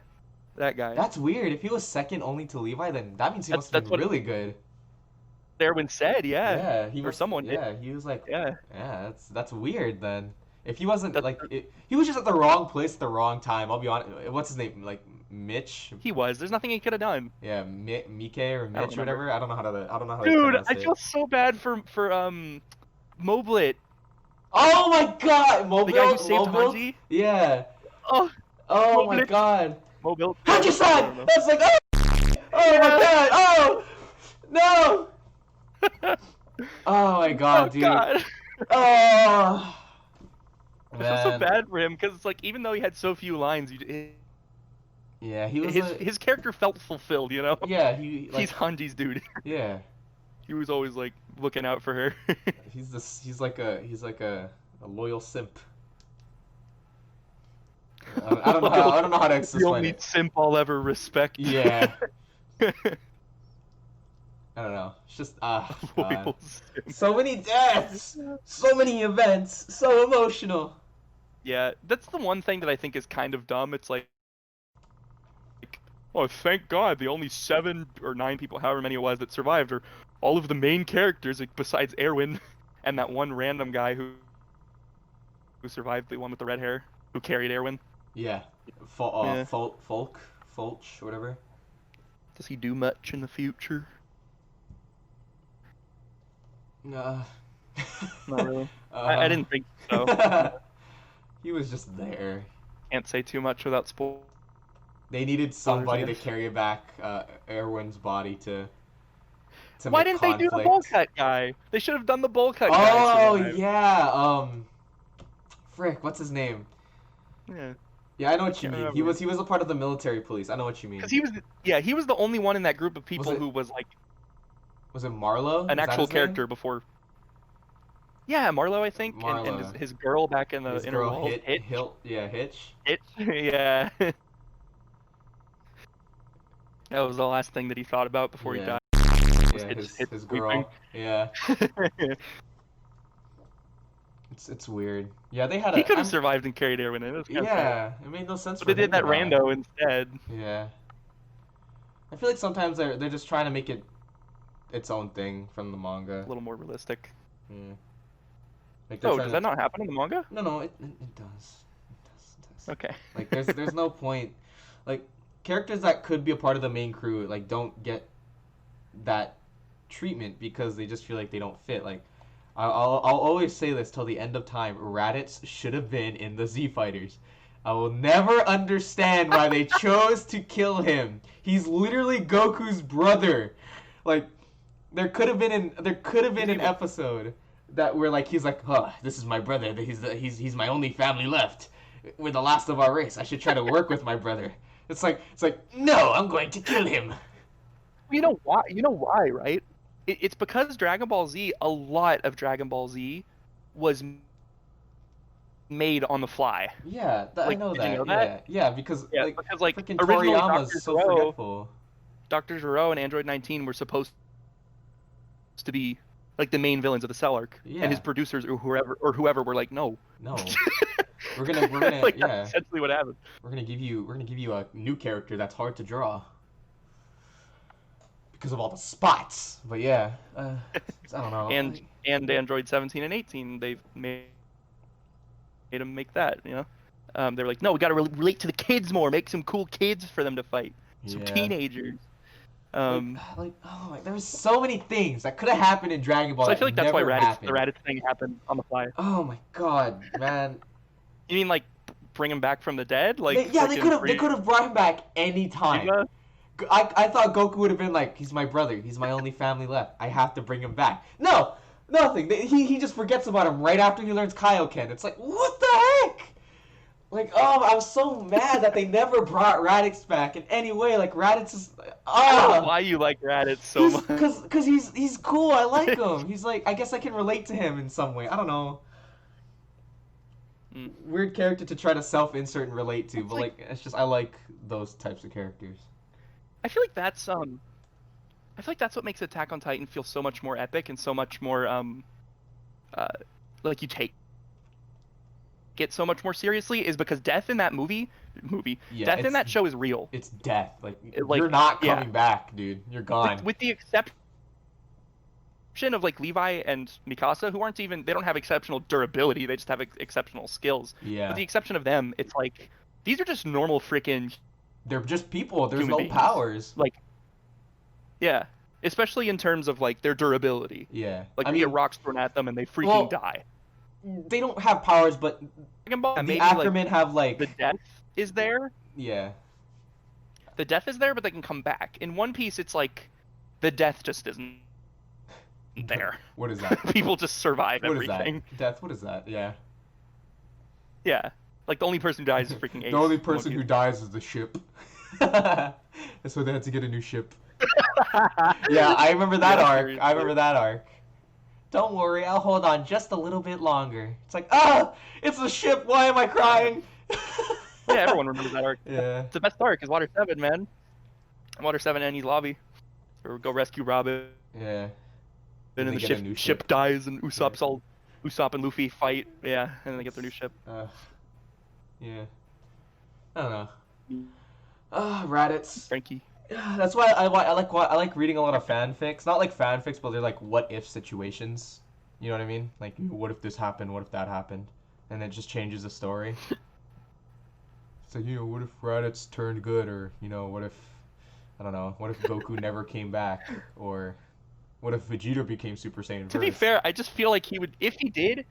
that guy. That's weird. If he was second only to Levi, then that means he That's- must have that's been what- really good. Erwin said, yeah. Yeah, he Or must. someone did. Yeah, he was like. Yeah. Yeah, that's weird then. If he wasn't That's- he was just at the wrong place at the wrong time. I'll be honest. What's his name? Like Mitch? He was. There's nothing he could have done. Yeah, Mike or Mitch or remember. whatever. I don't know how to Dude, pronounce I it. feel so bad for Moblit, Oh my God, the guy who saved Mobile? Hanji. Yeah. Oh, Oh my Mobile. God. Mobile. Haji-san! That's like, oh my God! Oh no! Oh my God, Oh dude! God. Oh I feel so man. bad for him because it's like even though he had so few lines, Yeah, he was. his character felt fulfilled. You know. Yeah, he like. He's Hanji's dude. Yeah, He was always like looking out for her. he's like a loyal simp. I don't know how to The explain only it. simp I'll ever respect. Yeah. I don't know. It's just Loyal simp. so many deaths, so many events, so emotional. Yeah, that's the one thing that I think is kind of dumb. It's like, oh, thank God, the only 7 or 9 people, however many it was, that survived are all of the main characters, like, besides Erwin and that one random guy who survived, the one with the red hair, who carried Erwin. Yeah. Yeah. Fulch, whatever. Does he do much in the future? Not really. I didn't think so. He was just there. Can't say too much without spoil. They needed somebody to yes. carry back Erwin's body to Why make didn't they do the conflict. bowl cut guy? They should have done the bowl cut guy. Oh survive. yeah, frick, what's his name? Yeah. Yeah, I know what you Can't mean. He remember. was a part of the military police. I know what you mean. Because he was the only one in that group of people it- who was like Was it Marlowe? an Is that actual his name? character before. Yeah, Marlowe, I think, and Marlowe. his girl back in the His inner girl wall. Hitch. Yeah. That was the last thing that he thought about before he Yeah. died. Yeah, Hitch his girl. Yeah, it's weird. Yeah, they had He a. could have I'm- survived and carried Erwin in. It was kinda sad. Yeah, it made no sense. But for they did him to that die. rando instead. Yeah. I feel like sometimes they're just trying to make it its own thing from the A manga. little more realistic. Yeah. Like they're Oh, trying does to. that not happen in the manga? No, it does. It does. Okay. Like there's no point. Like characters that could be a part of the main crew like don't get that treatment because they just feel like they don't fit. Like I'll always say this till the end of time. Raditz should have been in the Z Fighters. I will never understand why they chose to kill him. He's literally Goku's brother. Like there could have been an episode that where like he's like, "Oh, this is my brother. He's my only family left. We're the last of our race. I should try to work with my brother." It's like no, I'm going to kill him. You know why? You know why, right? It's because Dragon Ball Z. A lot of Dragon Ball Z was made on the fly. Yeah, I Like, know did that. you know that? Yeah, because Yeah, like because like freaking originally Toriyama's so forgetful. Dr. Gero and Android 19 were supposed to be like the main villains of the Cell arc, Yeah. and his producers or whoever were like, no. No, we're gonna Like yeah, that's essentially what happened. we're gonna give you a new character that's hard to draw because of all the spots. But yeah, I don't know. And Android 17 and 18, they've made him make that. You know, they're like, no, we got to relate to the kids more, make some cool kids for them to fight, some Yeah. teenagers. There's so many things that could have happened in Dragon Ball. So I feel like that's why never the happened. Raditz thing happened on the fly. Oh my god, man! You mean like bring him back from the dead? Like they could have brought him back anytime. Frieza? I thought Goku would have been like, he's my brother, he's my only family left. I have to bring him back. No, nothing. He just forgets about him right after he learns Kaioken. It's like, what the heck? Like, oh, I was so mad that they never brought Raditz back in any way. Like, Raditz is, I don't know why you like Raditz so much. Because he's cool. I like him. He's like, I guess I can relate to him in some way. I don't know. Weird character to try to self-insert and relate to, but like it's just I like those types of characters. I feel like that's what makes Attack on Titan feel so much more epic and so much more like you take it so much more seriously is because death in that death in that show is real. It's death. Like you're not coming back, dude. You're gone. With the exception of like Levi and Mikasa, who they don't have exceptional durability, they just have exceptional skills. Yeah. With the exception of them, it's like these are just normal freaking. They're just people. There's no beings. powers. Like, yeah, especially in terms of like their durability. Yeah. Like you get rocks thrown at them and they freaking die. They don't have powers, but Dragon Ball, the Ackermen have like the death is there. Yeah. The death is there, but they can come back. In One Piece, it's like the death just isn't there. What is that? People just survive What everything. Is that? Death. What is that? Yeah. Yeah. Like the only person who dies is freaking Ace. The only person who dies is the ship. So they had to get a new ship. Yeah, I remember that arc. Seriously. I remember that arc. Don't worry, I'll hold on just a little bit longer. It's like, ah, it's the ship. Why am I crying? Yeah, everyone remembers that arc. Yeah. It's the best arc is Water 7, man. Water 7 Annie's lobby. Or go rescue Robin. Yeah. Then they the get a new ship dies and Usopp and Luffy fight. Yeah, and then they get their new ship. Yeah. I don't know. Raditz. Frankie. That's why I like reading a lot of fanfics. Not like fanfics, but they're like what if situations. You know what I mean? Like, what if this happened? What if that happened? And it just changes the story. So, what if Raditz turned good? Or, what if, I don't know, what if Goku never came back? Or what if Vegeta became Super Saiyan To be fair, I just feel like he would, if he did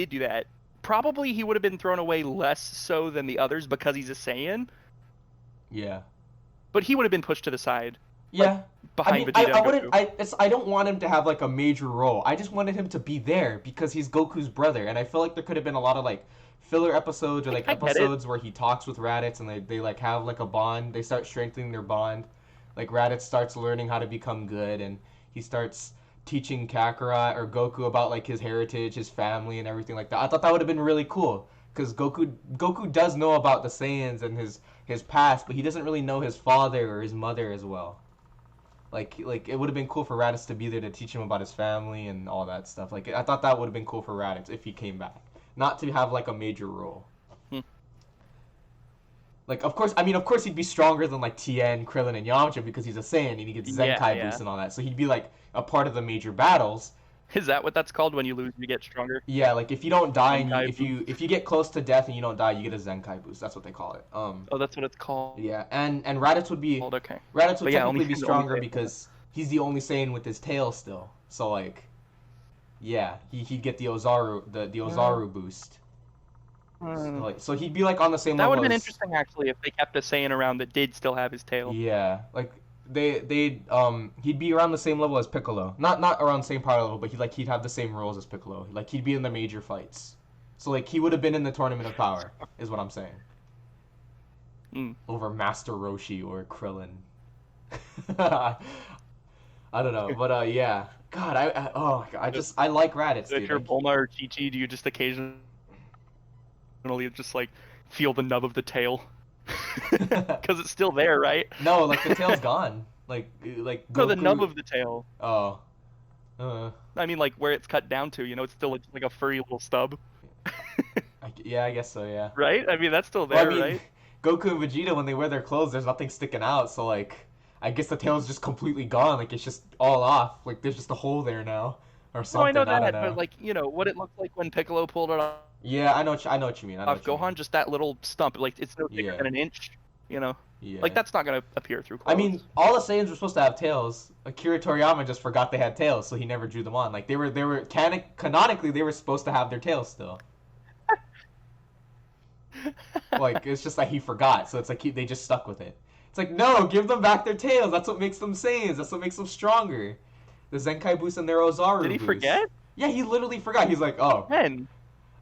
do that, probably he would have been thrown away less so than the others because he's a Saiyan. Yeah. But he would have been pushed to the side. Yeah. Behind Vegeta and Goku. I don't want him to have like a major role. I just wanted him to be there because he's Goku's brother, and I feel like there could have been a lot of like filler episodes or like episodes where he talks with Raditz and they like have like a bond. They start strengthening their bond. Like Raditz starts learning how to become good, and he starts teaching Kakarot or Goku about like his heritage, his family, and everything like that. I thought that would have been really cool because Goku does know about the Saiyans and his past, but he doesn't really know his father or his mother as well. Like it would have been cool for Raditz to be there to teach him about his family and all that stuff. Like I thought that would have been cool for Raditz if he came back, not to have like a major role. Like of course he'd be stronger than like Tien, Krillin, and Yamcha because he's a Saiyan and he gets Zenkai boost and all that. So he'd be like a part of the major battles, Is that what that's called when you lose, you get stronger? Yeah, like if you don't die and Zenkai if you get close to death and you don't die, you get a Zenkai boost. That's what they call it. Oh, that's what it's called. Yeah, and Raditz would be Okay. Raditz would But yeah, technically be only stronger Saiyan. because he's the only Saiyan with his tail still. So like, yeah, he'd get the Ozaru boost. So he'd be like on the same That level would have been as- interesting actually if they kept a Saiyan around that did still have his tail. Yeah, like he'd be around the same level as Piccolo. Not around the same power level, but he'd have the same rules as Piccolo. Like he'd be in the major fights. So like he would have been in the Tournament of Power, is what I'm saying. Over Master Roshi or Krillin. I don't know, but yeah. God, I like Raditz, If dude. you're Like, Bulma or Chi-Chi, do you just occasionally just like feel the nub of the tail? Because it's still there, right? no, like the tail's gone. Like No, the Goku- nub of the tail. Oh. I mean, like where it's cut down to. You know, it's still like a furry little stub, Yeah, I guess so. Yeah. right? I mean, that's still Well, there, I mean, right? Goku and Vegeta, when they wear their clothes, there's nothing sticking out. So like, I guess the tail's just completely gone. Like it's just all off. Like there's just a hole there now, or No, something. I know don't that, know. but like you know what it looked like when Piccolo pulled it off Yeah, I know what you mean. I know what you Gohan, mean. just that little stump. Like it's no bigger Yeah. than an inch. You know, Yeah. like that's not gonna appear through clothes. I mean, all the Saiyans were supposed to have tails. Akira Toriyama just forgot they had tails, so he never drew them on. Like they were canonically they were supposed to have their tails still. Like it's just that he forgot, so it's like they just stuck with it. It's like no, give them back their tails. That's what makes them Saiyans. That's what makes them stronger. The Zenkai boost and their Ozaru did he boost. forget? Yeah, he literally forgot. He's like, oh, When?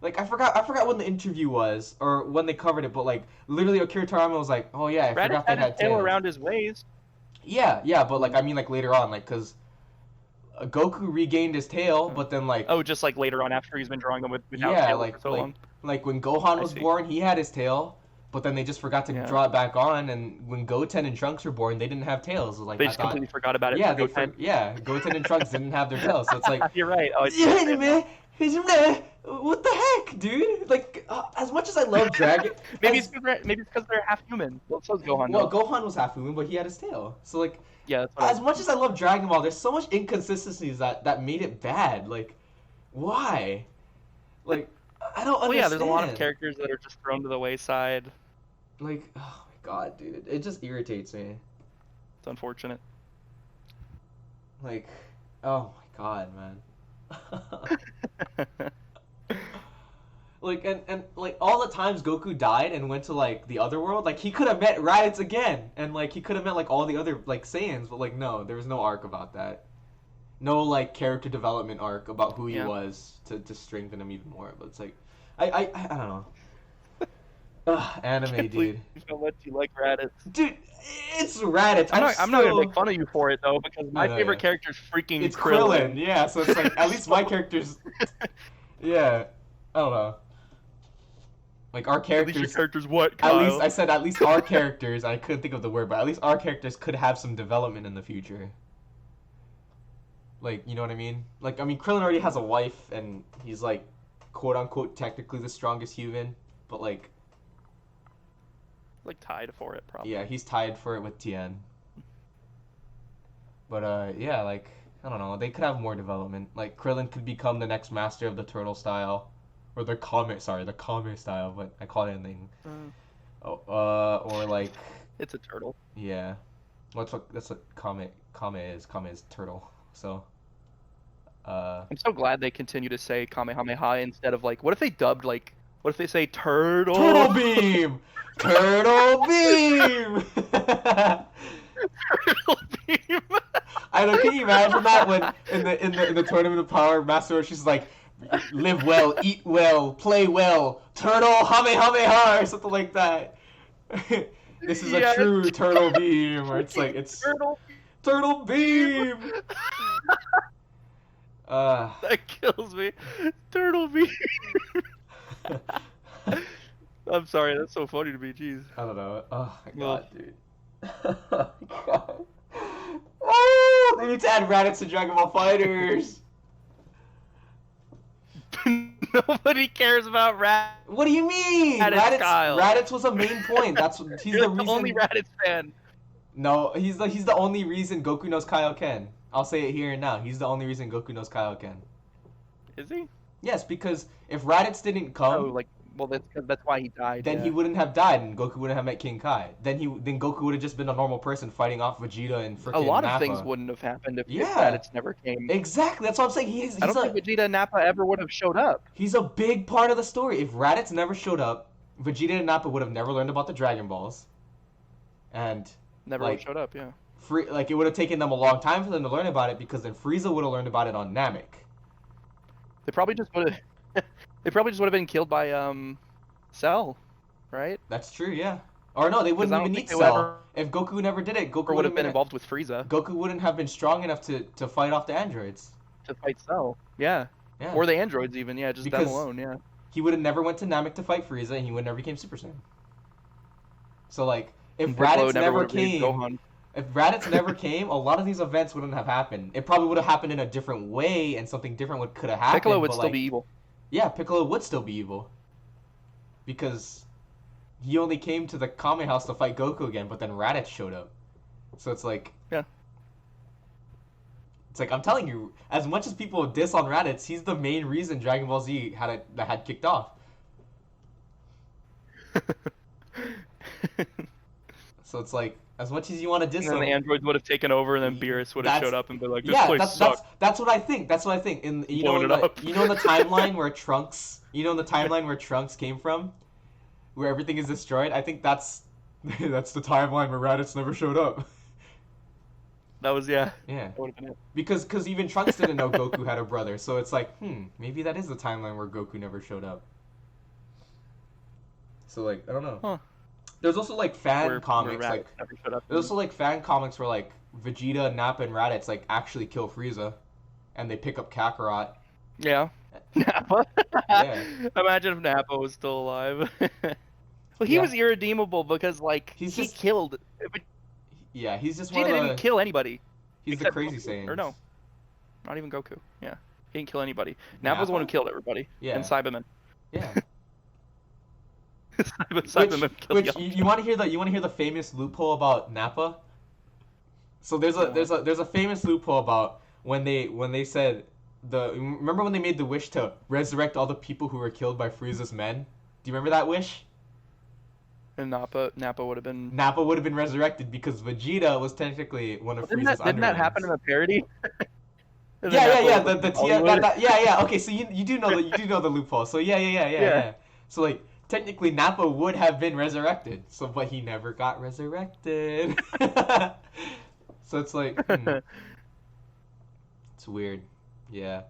like I forgot when the interview was or when they covered it, but like literally Akira Toriyama was like, oh yeah, I Raditz forgot they had his had tail tails. around his waist. Yeah, but like I mean like later on, like because Goku regained his tail, but then like Oh, just like later on after he's been drawing them without yeah, tail like for so like long. like when Gohan I was see. born, he had his tail, but then they just forgot to Yeah. draw it back on, and when Goten and Trunks were born, they didn't have tails. Like They I just thought, completely forgot about it. yeah, for Goten. Goten and Trunks didn't have their tails, so it's like You're right. Oh, what the heck, dude? Like as much as I love Dragon, maybe as- it's because they're half human. Well, so's Gohan. well, though. Gohan was half human, but he had his tail, so like. Yeah, that's what As much as I love Dragon Ball, there's so much inconsistencies that made it bad. Like, why? Like, I don't Well, understand. yeah, there's a lot of characters that are just thrown to the wayside. Like, oh my god, dude, it just irritates me. It's unfortunate. Like, oh my god, man. Like, and like all the times Goku died and went to like the other world, like he could have met Raditz again, and like he could have met like all the other like Saiyans, but like no, there was no arc about that. No like character development arc about who he Yeah. was to strengthen him even more. But it's like, I don't know. Ugh, anime, Can't believe dude. how much you like Raditz. Dude, it's Raditz. I'm not gonna make fun of you for it though, because my know, favorite yeah. character is freaking It's Krillin, yeah. So it's like at least my characters. Yeah, I don't know. Like our At least your characters. character's what, At Kyle? least I said at least our characters. I couldn't think of the word, but at least our characters could have some development in the future. Like, you know what I mean? Like, I mean, Krillin already has a wife, and he's like, quote unquote, technically the strongest human, but like, like tied for it, probably. yeah, he's tied for it with Tien. But yeah, like I don't know, they could have more development. Like Krillin could become the next master of the turtle style, or the Kame style, but I call it anything. Oh, or like, It's a turtle. yeah, that's what Kame is. Kame is turtle. So, I'm so glad they continue to say Kamehameha instead of like, what if they dubbed like, what if they say turtle? Turtle Beam, Turtle Beam. Turtle beam. I know. Can you imagine that when in the Tournament of Power, Master Roshi's like, live well, eat well, play well, turtle Hamehameha or something like that. This is Yes. a true turtle beam, or it's like it's Turtle. beam. That kills me. Turtle beam. I'm sorry, that's so funny to me. Jeez. I don't know. Oh my Well. god, dude. Oh my god. Oh, they need to add Raditz to Dragon Ball Fighters. Nobody cares about Raditz. What do you mean? Raditz Kyle. Raditz was a main point. He's You're the the reason. only Raditz fan. No, he's the only reason Goku knows Kaioken. I'll say it here and now. He's the only reason Goku knows Kaioken. Is he? Yes, because if Raditz didn't Oh, come, like, well, that's why he died. then Yeah. he wouldn't have died and Goku wouldn't have met King Kai. Then Goku would have just been a normal person fighting off Vegeta and A freaking lot of things Nappa. wouldn't have happened if Yeah, Raditz never came. exactly. That's what I'm saying. I don't think Vegeta and Nappa ever would have showed up. He's a big part of the story. If Raditz never showed up, Vegeta and Nappa would have never learned about the Dragon Balls, and Never would have like showed up. Yeah. it would have taken them a long time for them to learn about it because then Frieza would have learned about it on Namek. They probably just would have. They probably just would have been killed by Cell, right? That's true, yeah. Or no, they 'Cause wouldn't I don't even think need they would Cell. ever- If Goku never did it, Goku Or would have wouldn't been involved with Frieza Goku wouldn't have been strong enough to fight off the androids. to fight Cell. Yeah. Yeah. Or the androids even. Yeah, just them Because- alone. Yeah. He would have never went to Namek to fight Frieza, and he would never became Super Saiyan. So like, if And Piccolo Raditz never would have made came, Gohan. if Raditz never came, a lot of these events wouldn't have happened. It probably would have happened in a different way, and something different could have happened. Piccolo would but, still like, be evil. Yeah, Piccolo would still be evil. Because he only came to the Kame House to fight Goku again, but then Raditz showed up. So it's like... Yeah. It's like, I'm telling you, as much as people diss on Raditz, he's the main reason Dragon Ball Z had kicked off. So it's like, as much as you want to diss And then him... the androids would have taken over, and then Beerus would have That's- showed up and been like, "This Yeah, place sucks." that's what I think. That's what I think. In you know, Blowing in it the, up. you know, in the timeline where Trunks, Trunks came from, where everything is destroyed. I think that's that's the timeline where Raditz never showed up. That was Yeah, That would have been it. because even Trunks didn't know Goku had a brother, so it's like, maybe that is the timeline where Goku never showed up. So like, I don't know. Huh. There's also like fan Where comics, Raditz like never showed up. there's also like fan comics where like Vegeta, Nappa, and Raditz like actually kill Frieza, and they pick up Kakarot. Yeah. Nappa. Yeah. Imagine if Nappa was still alive. Well, he Yeah. was irredeemable because like He's he just- killed. Yeah, he's just Vegeta one of the. didn't kill anybody. He's the except crazy Goku. Saiyan. Or no, not even Goku. Yeah, he didn't kill anybody. Nappa's the one who Nappa? killed everybody. Yeah. And Cyberman. Yeah. Cyberman killed Which you want to hear the famous loophole about Nappa? So there's a famous loophole about when they said remember when they made the wish to resurrect all the people who were killed by Frieza's men? Do you remember that wish? And Nappa would have been. Nappa would have been resurrected because Vegeta was technically one of Didn't Frieza's didn't that happen in underlings. the parody? And then Yeah. Nappa The was TF, Hollywood. yeah. Okay, so you do know the loophole. So yeah. So like technically Nappa would have been resurrected. So but he never got resurrected. So it's like it's weird. Yeah.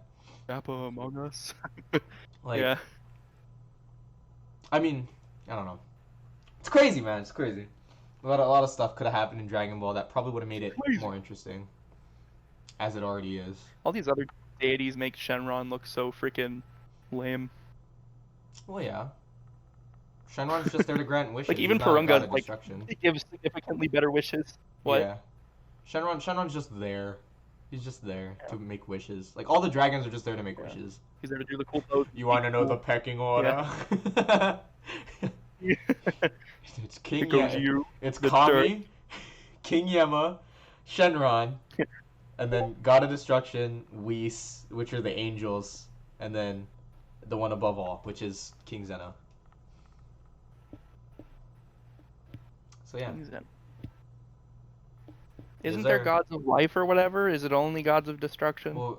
Nappa Among Us. Like Yeah. I mean, I don't know. It's crazy, man. It's crazy. A lot of stuff could have happened in Dragon Ball that probably would have made it Crazy. more interesting, as it already is. All these other deities make Shenron look so freaking lame. Well, yeah. Shenron's just there to grant wishes. Like, even He's not a god Purunga's, of like, destruction. He gives significantly better wishes. What? Yeah. Shenron's just there. He's just there to make wishes. Like all the dragons are just there to make wishes. He's there to do the cool pose. You want to know the pecking order? It's King. It goes Yeah. you. It's the Kami, King Yama, Shenron, and then God of Destruction, Whis, which are the angels, and then the one above all, which is King Zeno. So yeah. Isn't there- there gods of life or whatever? Is it only gods of destruction? Well,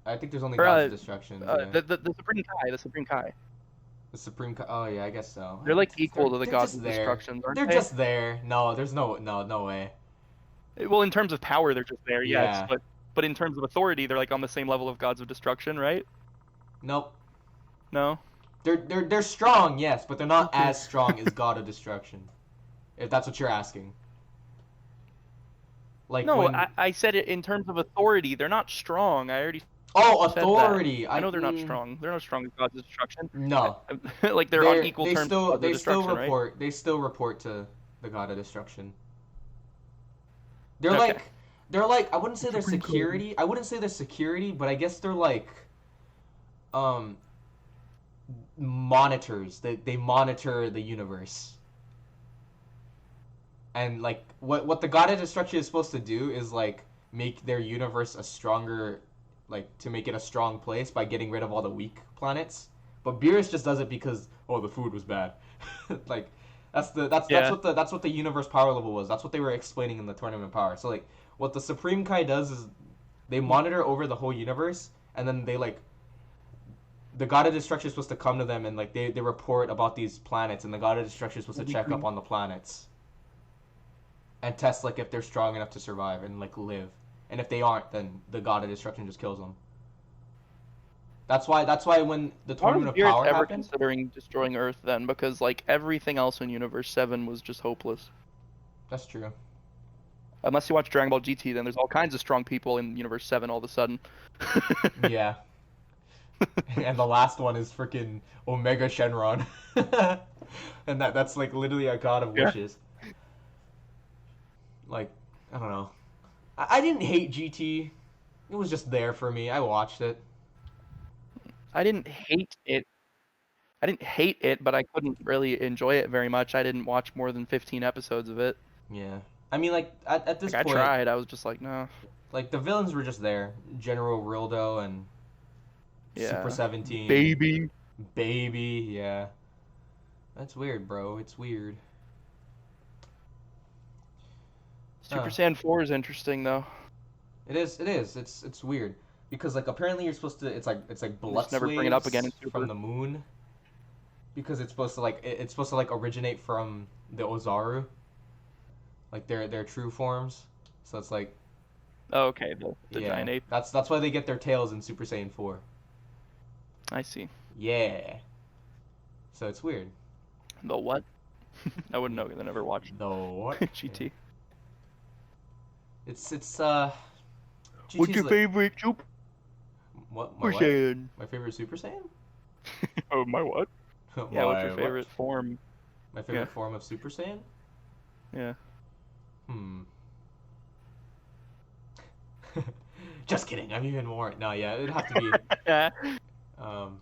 I think there's only Or, gods of destruction. Yeah. the Supreme Kai, the Supreme Kai. The Supreme. Oh yeah, I guess so. They're like They're- equal to the they're gods just of there. destruction, aren't They're they? just there. No, there's no way. Well, in terms of power, they're just there, yes. Yeah. But in terms of authority, they're like on the same level of gods of destruction, right? Nope. No. They're strong, yes, but they're not Okay. as strong as God of Destruction. If that's what you're asking. Like No, when... I said it in terms of authority. They're not strong. I already Oh, said that. authority. I know they're not strong. They're not strong as gods of destruction. No. Like they're on equal terms still, with gods of they still destruction, right? report. They still report to the God of Destruction. They're Okay. I wouldn't say they're security. I wouldn't say they're security, but I guess they're like monitors. They monitor the universe. And like what the God of Destruction is supposed to do is like make their universe a stronger like to make it a strong place by getting rid of all the weak planets. But Beerus just does it because the food was bad. Like Yeah. that's what the universe power level was. That's what they were explaining in the tournament power. So like what the Supreme Kai does is they monitor over the whole universe, and then they like the God of Destruction is supposed to come to them, and like they report about these planets, and the God of Destruction is supposed to check up on the planets and test like if they're strong enough to survive and like live. And if they aren't, then the God of Destruction just kills them. That's why when the Why was tournament of Beerus power ever happened, considering destroying Earth then? Because like everything else in Universe 7 was just hopeless. that's true. Unless you watch Dragon Ball GT, then there's all kinds of strong people in Universe 7 all of a sudden. Yeah. And the last one is freaking Omega Shenron. And that's like literally a god of Yeah. wishes. Like, I don't know. I didn't hate GT. It was just there for me. I watched it. I didn't hate it. I didn't hate it, but I couldn't really enjoy it very much. I didn't watch more than 15 episodes of it. Yeah. I mean, like, at this Like, I point, tried. I was just like, no. like, the villains were just there. General Rildo and Yeah. Super 17. Baby. Baby, yeah. That's weird, bro. It's weird. Super Huh. Saiyan 4 is interesting though. It is. It's weird because like apparently you're supposed to. It's like blood Just never bring it up waves again in Super. from the moon. Because it's supposed to like it's supposed to like originate from the Ozaru, like their true forms. So it's like Oh, okay, the yeah, giant ape. that's why they get their tails in Super Saiyan 4. I see. Yeah. So it's weird. The what? I wouldn't know because I never watched The what? GT. It's What's GT's your like, favorite Super my what? Saiyan? My favorite Super Saiyan? Oh, my what? Yeah, what's your favorite form? My favorite Yeah. form of Super Saiyan? Yeah. Just kidding. I'm even more. No, yeah, it'd have to be. Um,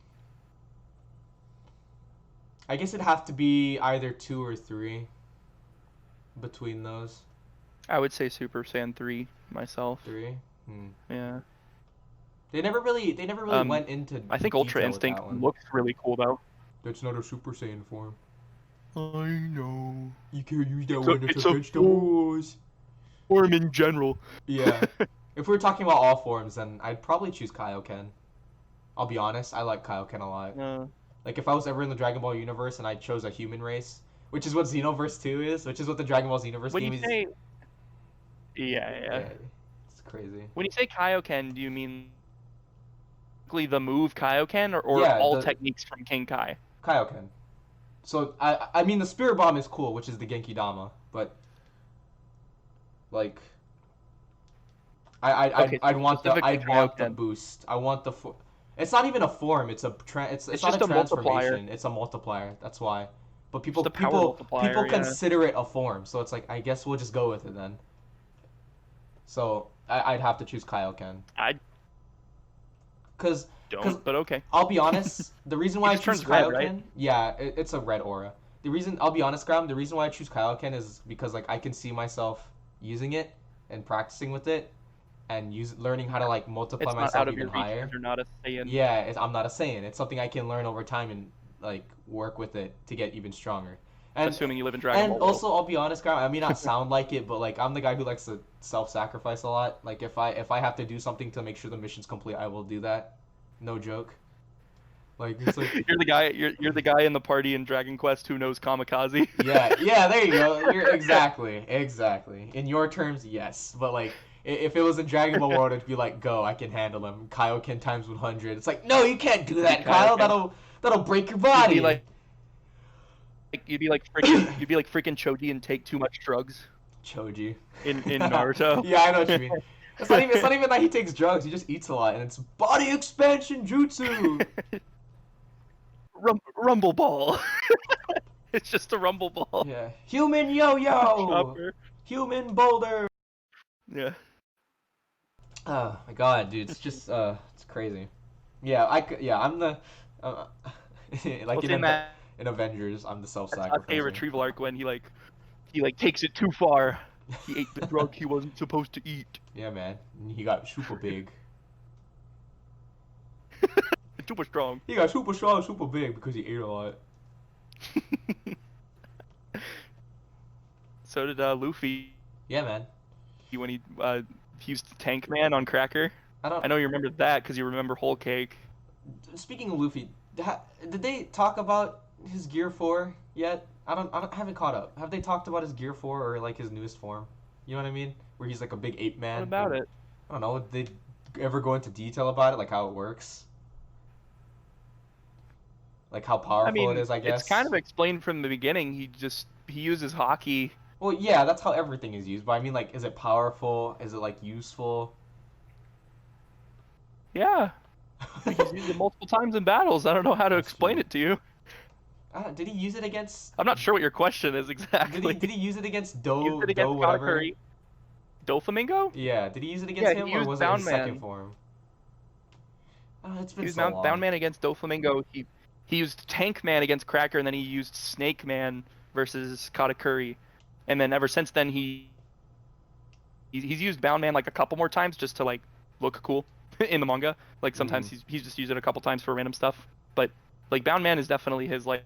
I guess it'd have to be either 2 or 3 between those I would say Super Saiyan 3 myself. 3. Yeah. They never really went into. I think Ultra detail with Instinct that one. looks really cool though. That's not a Super Saiyan form. I know. You can't use that It's a- one. It's it's a against the rules. Form in general. Yeah. If we were talking about all forms, then I'd probably choose Kaioken. I'll be honest, I like Kaioken a lot. Like if I was ever in the Dragon Ball universe and I chose a human race, which is what Xenoverse 2 is, which is what the Dragon Ball Xenoverse When game you is. say, yeah, Yeah, it's crazy. When you say Kaioken, do you mean the move Kaioken or Yeah, all the- techniques from King Kai? Kaioken. So I mean the Spirit Bomb is cool, which is the Genki Dama, but like Okay, I'd want the Kaioken. boost. I want the it's not even a form. It's It's not just a a multiplier. transformation. It's a multiplier. That's why. But people Just a power multiplier, people yeah. consider it a form, so it's like I guess we'll just go with it then. So I'd have to choose Kaioken. I Cause don't, but okay. I'll be honest, the reason why I It choose turns red, Kaioken, right? yeah, it's a red aura. I'll be honest, Graham, the reason why I choose Kaioken is because like I can see myself using it and practicing with it, and learning how to like multiply It's not myself out of your even reach higher. because you're not a Saiyan. Yeah, I'm not a Saiyan. It's something I can learn over time and like work with it to get even stronger. And Assuming you live in Dragon and Ball. also, I'll be honest, Graham, I may not sound like it, but like I'm the guy who likes to self-sacrifice a lot. Like if I have to do something to make sure the mission's complete, I will do that. No joke. Like it's like You're the guy. You're the guy in the party in Dragon Quest who knows Kamikaze. yeah, there you go. You're exactly. In your terms, yes, but like if it was in Dragon Ball World, it'd be like, go, I can handle him. Kaioken times 100. It's like, no, you can't do that, Kyle. Kaioken. That'll break your body. You'd be like freaking Choji and take too much drugs Choji. in Naruto. Yeah, I know what you mean. It's not even that he takes drugs. He just eats a lot, and it's body expansion jutsu. Rumble ball. It's just a rumble ball. Yeah, human yo-yo. Chopper. Human boulder. Yeah. Oh my god, dude, it's just it's crazy. Yeah, I'm the like What's in that in Avengers, I'm the Sasuke self-sacrificer. retrieval arc when he takes it too far. He ate the drug he wasn't supposed to eat. Yeah, man, he got super big. super strong. He got super strong, super big because he ate a lot. So did Luffy Yeah, man. when he used Tank Man on Cracker. I don't. I know you remember that because you remember Whole Cake. Speaking of Luffy, did they talk about his Gear 4 yet? I haven't caught up. Have they talked about his Gear 4 or like his newest form? You know what I mean? Where he's like a big ape man. What about it? I don't know. Did they ever go into detail about it, like how it works? Like how powerful I mean, it is, I guess. it's kind of explained from the beginning. He uses hockey. Well, yeah, that's how everything is used. But I mean, like, is it powerful? Is it like useful? Yeah, he's used it multiple times in battles. I don't know how to That's explain true. it to you. Did he use it against? I'm not sure what your question is Did exactly. he use it against He Do used it Do against whatever? Katakuri. Doflamingo? Yeah. Did he use it against Yeah, him he or used was it his Bound second Man. form? It's He been used so long. Bound Man against Doflamingo. He used Tank Man against Cracker, and then he used Snake Man versus Katakuri. And then ever since then, he's used Bound Man like a couple more times just to like look cool in the manga. Like sometimes he's just used it a couple times for random stuff. But like Bound Man is definitely his like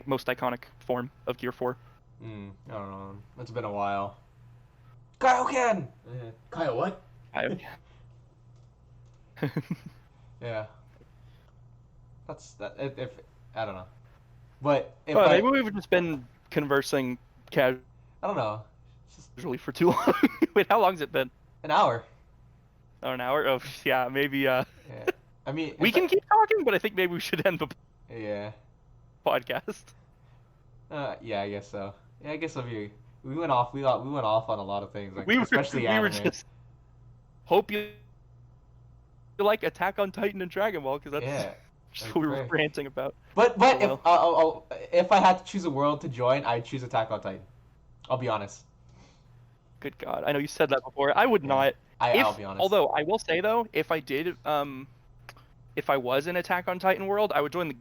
most iconic form of Gear 4. I don't know. It's been a while. Kaioken! Kaio what? Yeah. That's that. If I don't know, but if Well, I maybe we've just been conversing casually I don't know. It's just for too long. Wait, how long's it been? an hour. Oh, an hour? Oh, yeah, maybe. Yeah. I mean, We if can keep talking, but I think maybe we should end the Yeah. podcast. Yeah, I guess so. Yeah, I guess we went off. We went off on a lot of things, like We were especially anime. just hope you like Attack on Titan and Dragon Ball because that's Yeah. just what we were Right. ranting about. But Oh, if I had to choose a world to join, I'd choose Attack on Titan. I'll be honest. Good God, I know you said that before. I would Yeah. not. I'll be honest. Although I will say though, if I did, if I was in Attack on Titan world, I would join the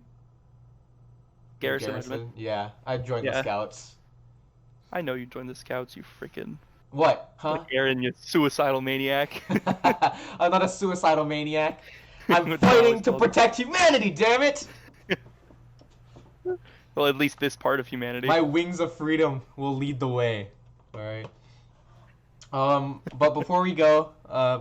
Garrison Regiment. Yeah, I'd join the Yeah. Scouts. I know you joined the Scouts, you freaking What? Huh? like Aaron, you suicidal maniac. I'm not a suicidal maniac. I'm That's what I fighting always to told you. protect humanity, damn it! Well, at least this part of humanity. My wings of freedom will lead the way. Alright. But before we go,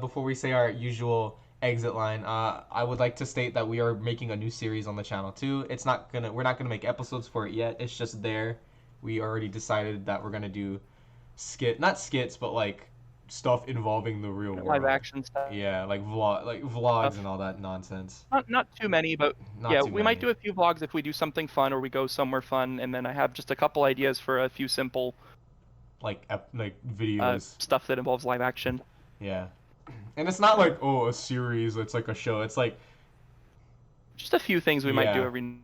before we say our usual exit line, I would like to state that we are making a new series on the channel too. We're not gonna make episodes for it yet. It's just there. We already decided that we're gonna do not skits, but like stuff involving the real world. Live action stuff. Yeah, like vlogs and all that nonsense. Not too many, but Not yeah, too we might many. do a few vlogs if we do something fun or we go somewhere fun, and then I have just a couple ideas for a few simple like videos. stuff that involves live action. Yeah. And it's not like, oh, a series, it's like a show. It's like, Just a few things we might do Yeah. every.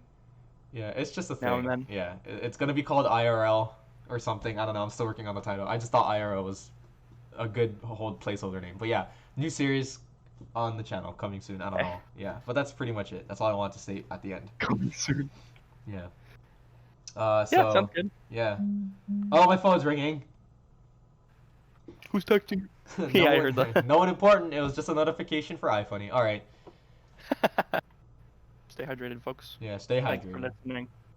yeah, it's just a thing. Now and then. Yeah. It's going to be called IRL or something. I don't know. I'm still working on the title. I just thought IRL was a good whole placeholder name. But yeah, new series on the channel coming soon. I don't know. Yeah. But that's pretty much it. That's all I want to say at the end. Coming soon. Yeah. Yeah, So, sounds good. yeah. Oh, my phone's ringing. Who's texting? No Yeah, I one- heard that. No one important. It was just a notification for iFunny. All right. Stay hydrated, folks. Yeah, stay Thanks for hydrated. listening.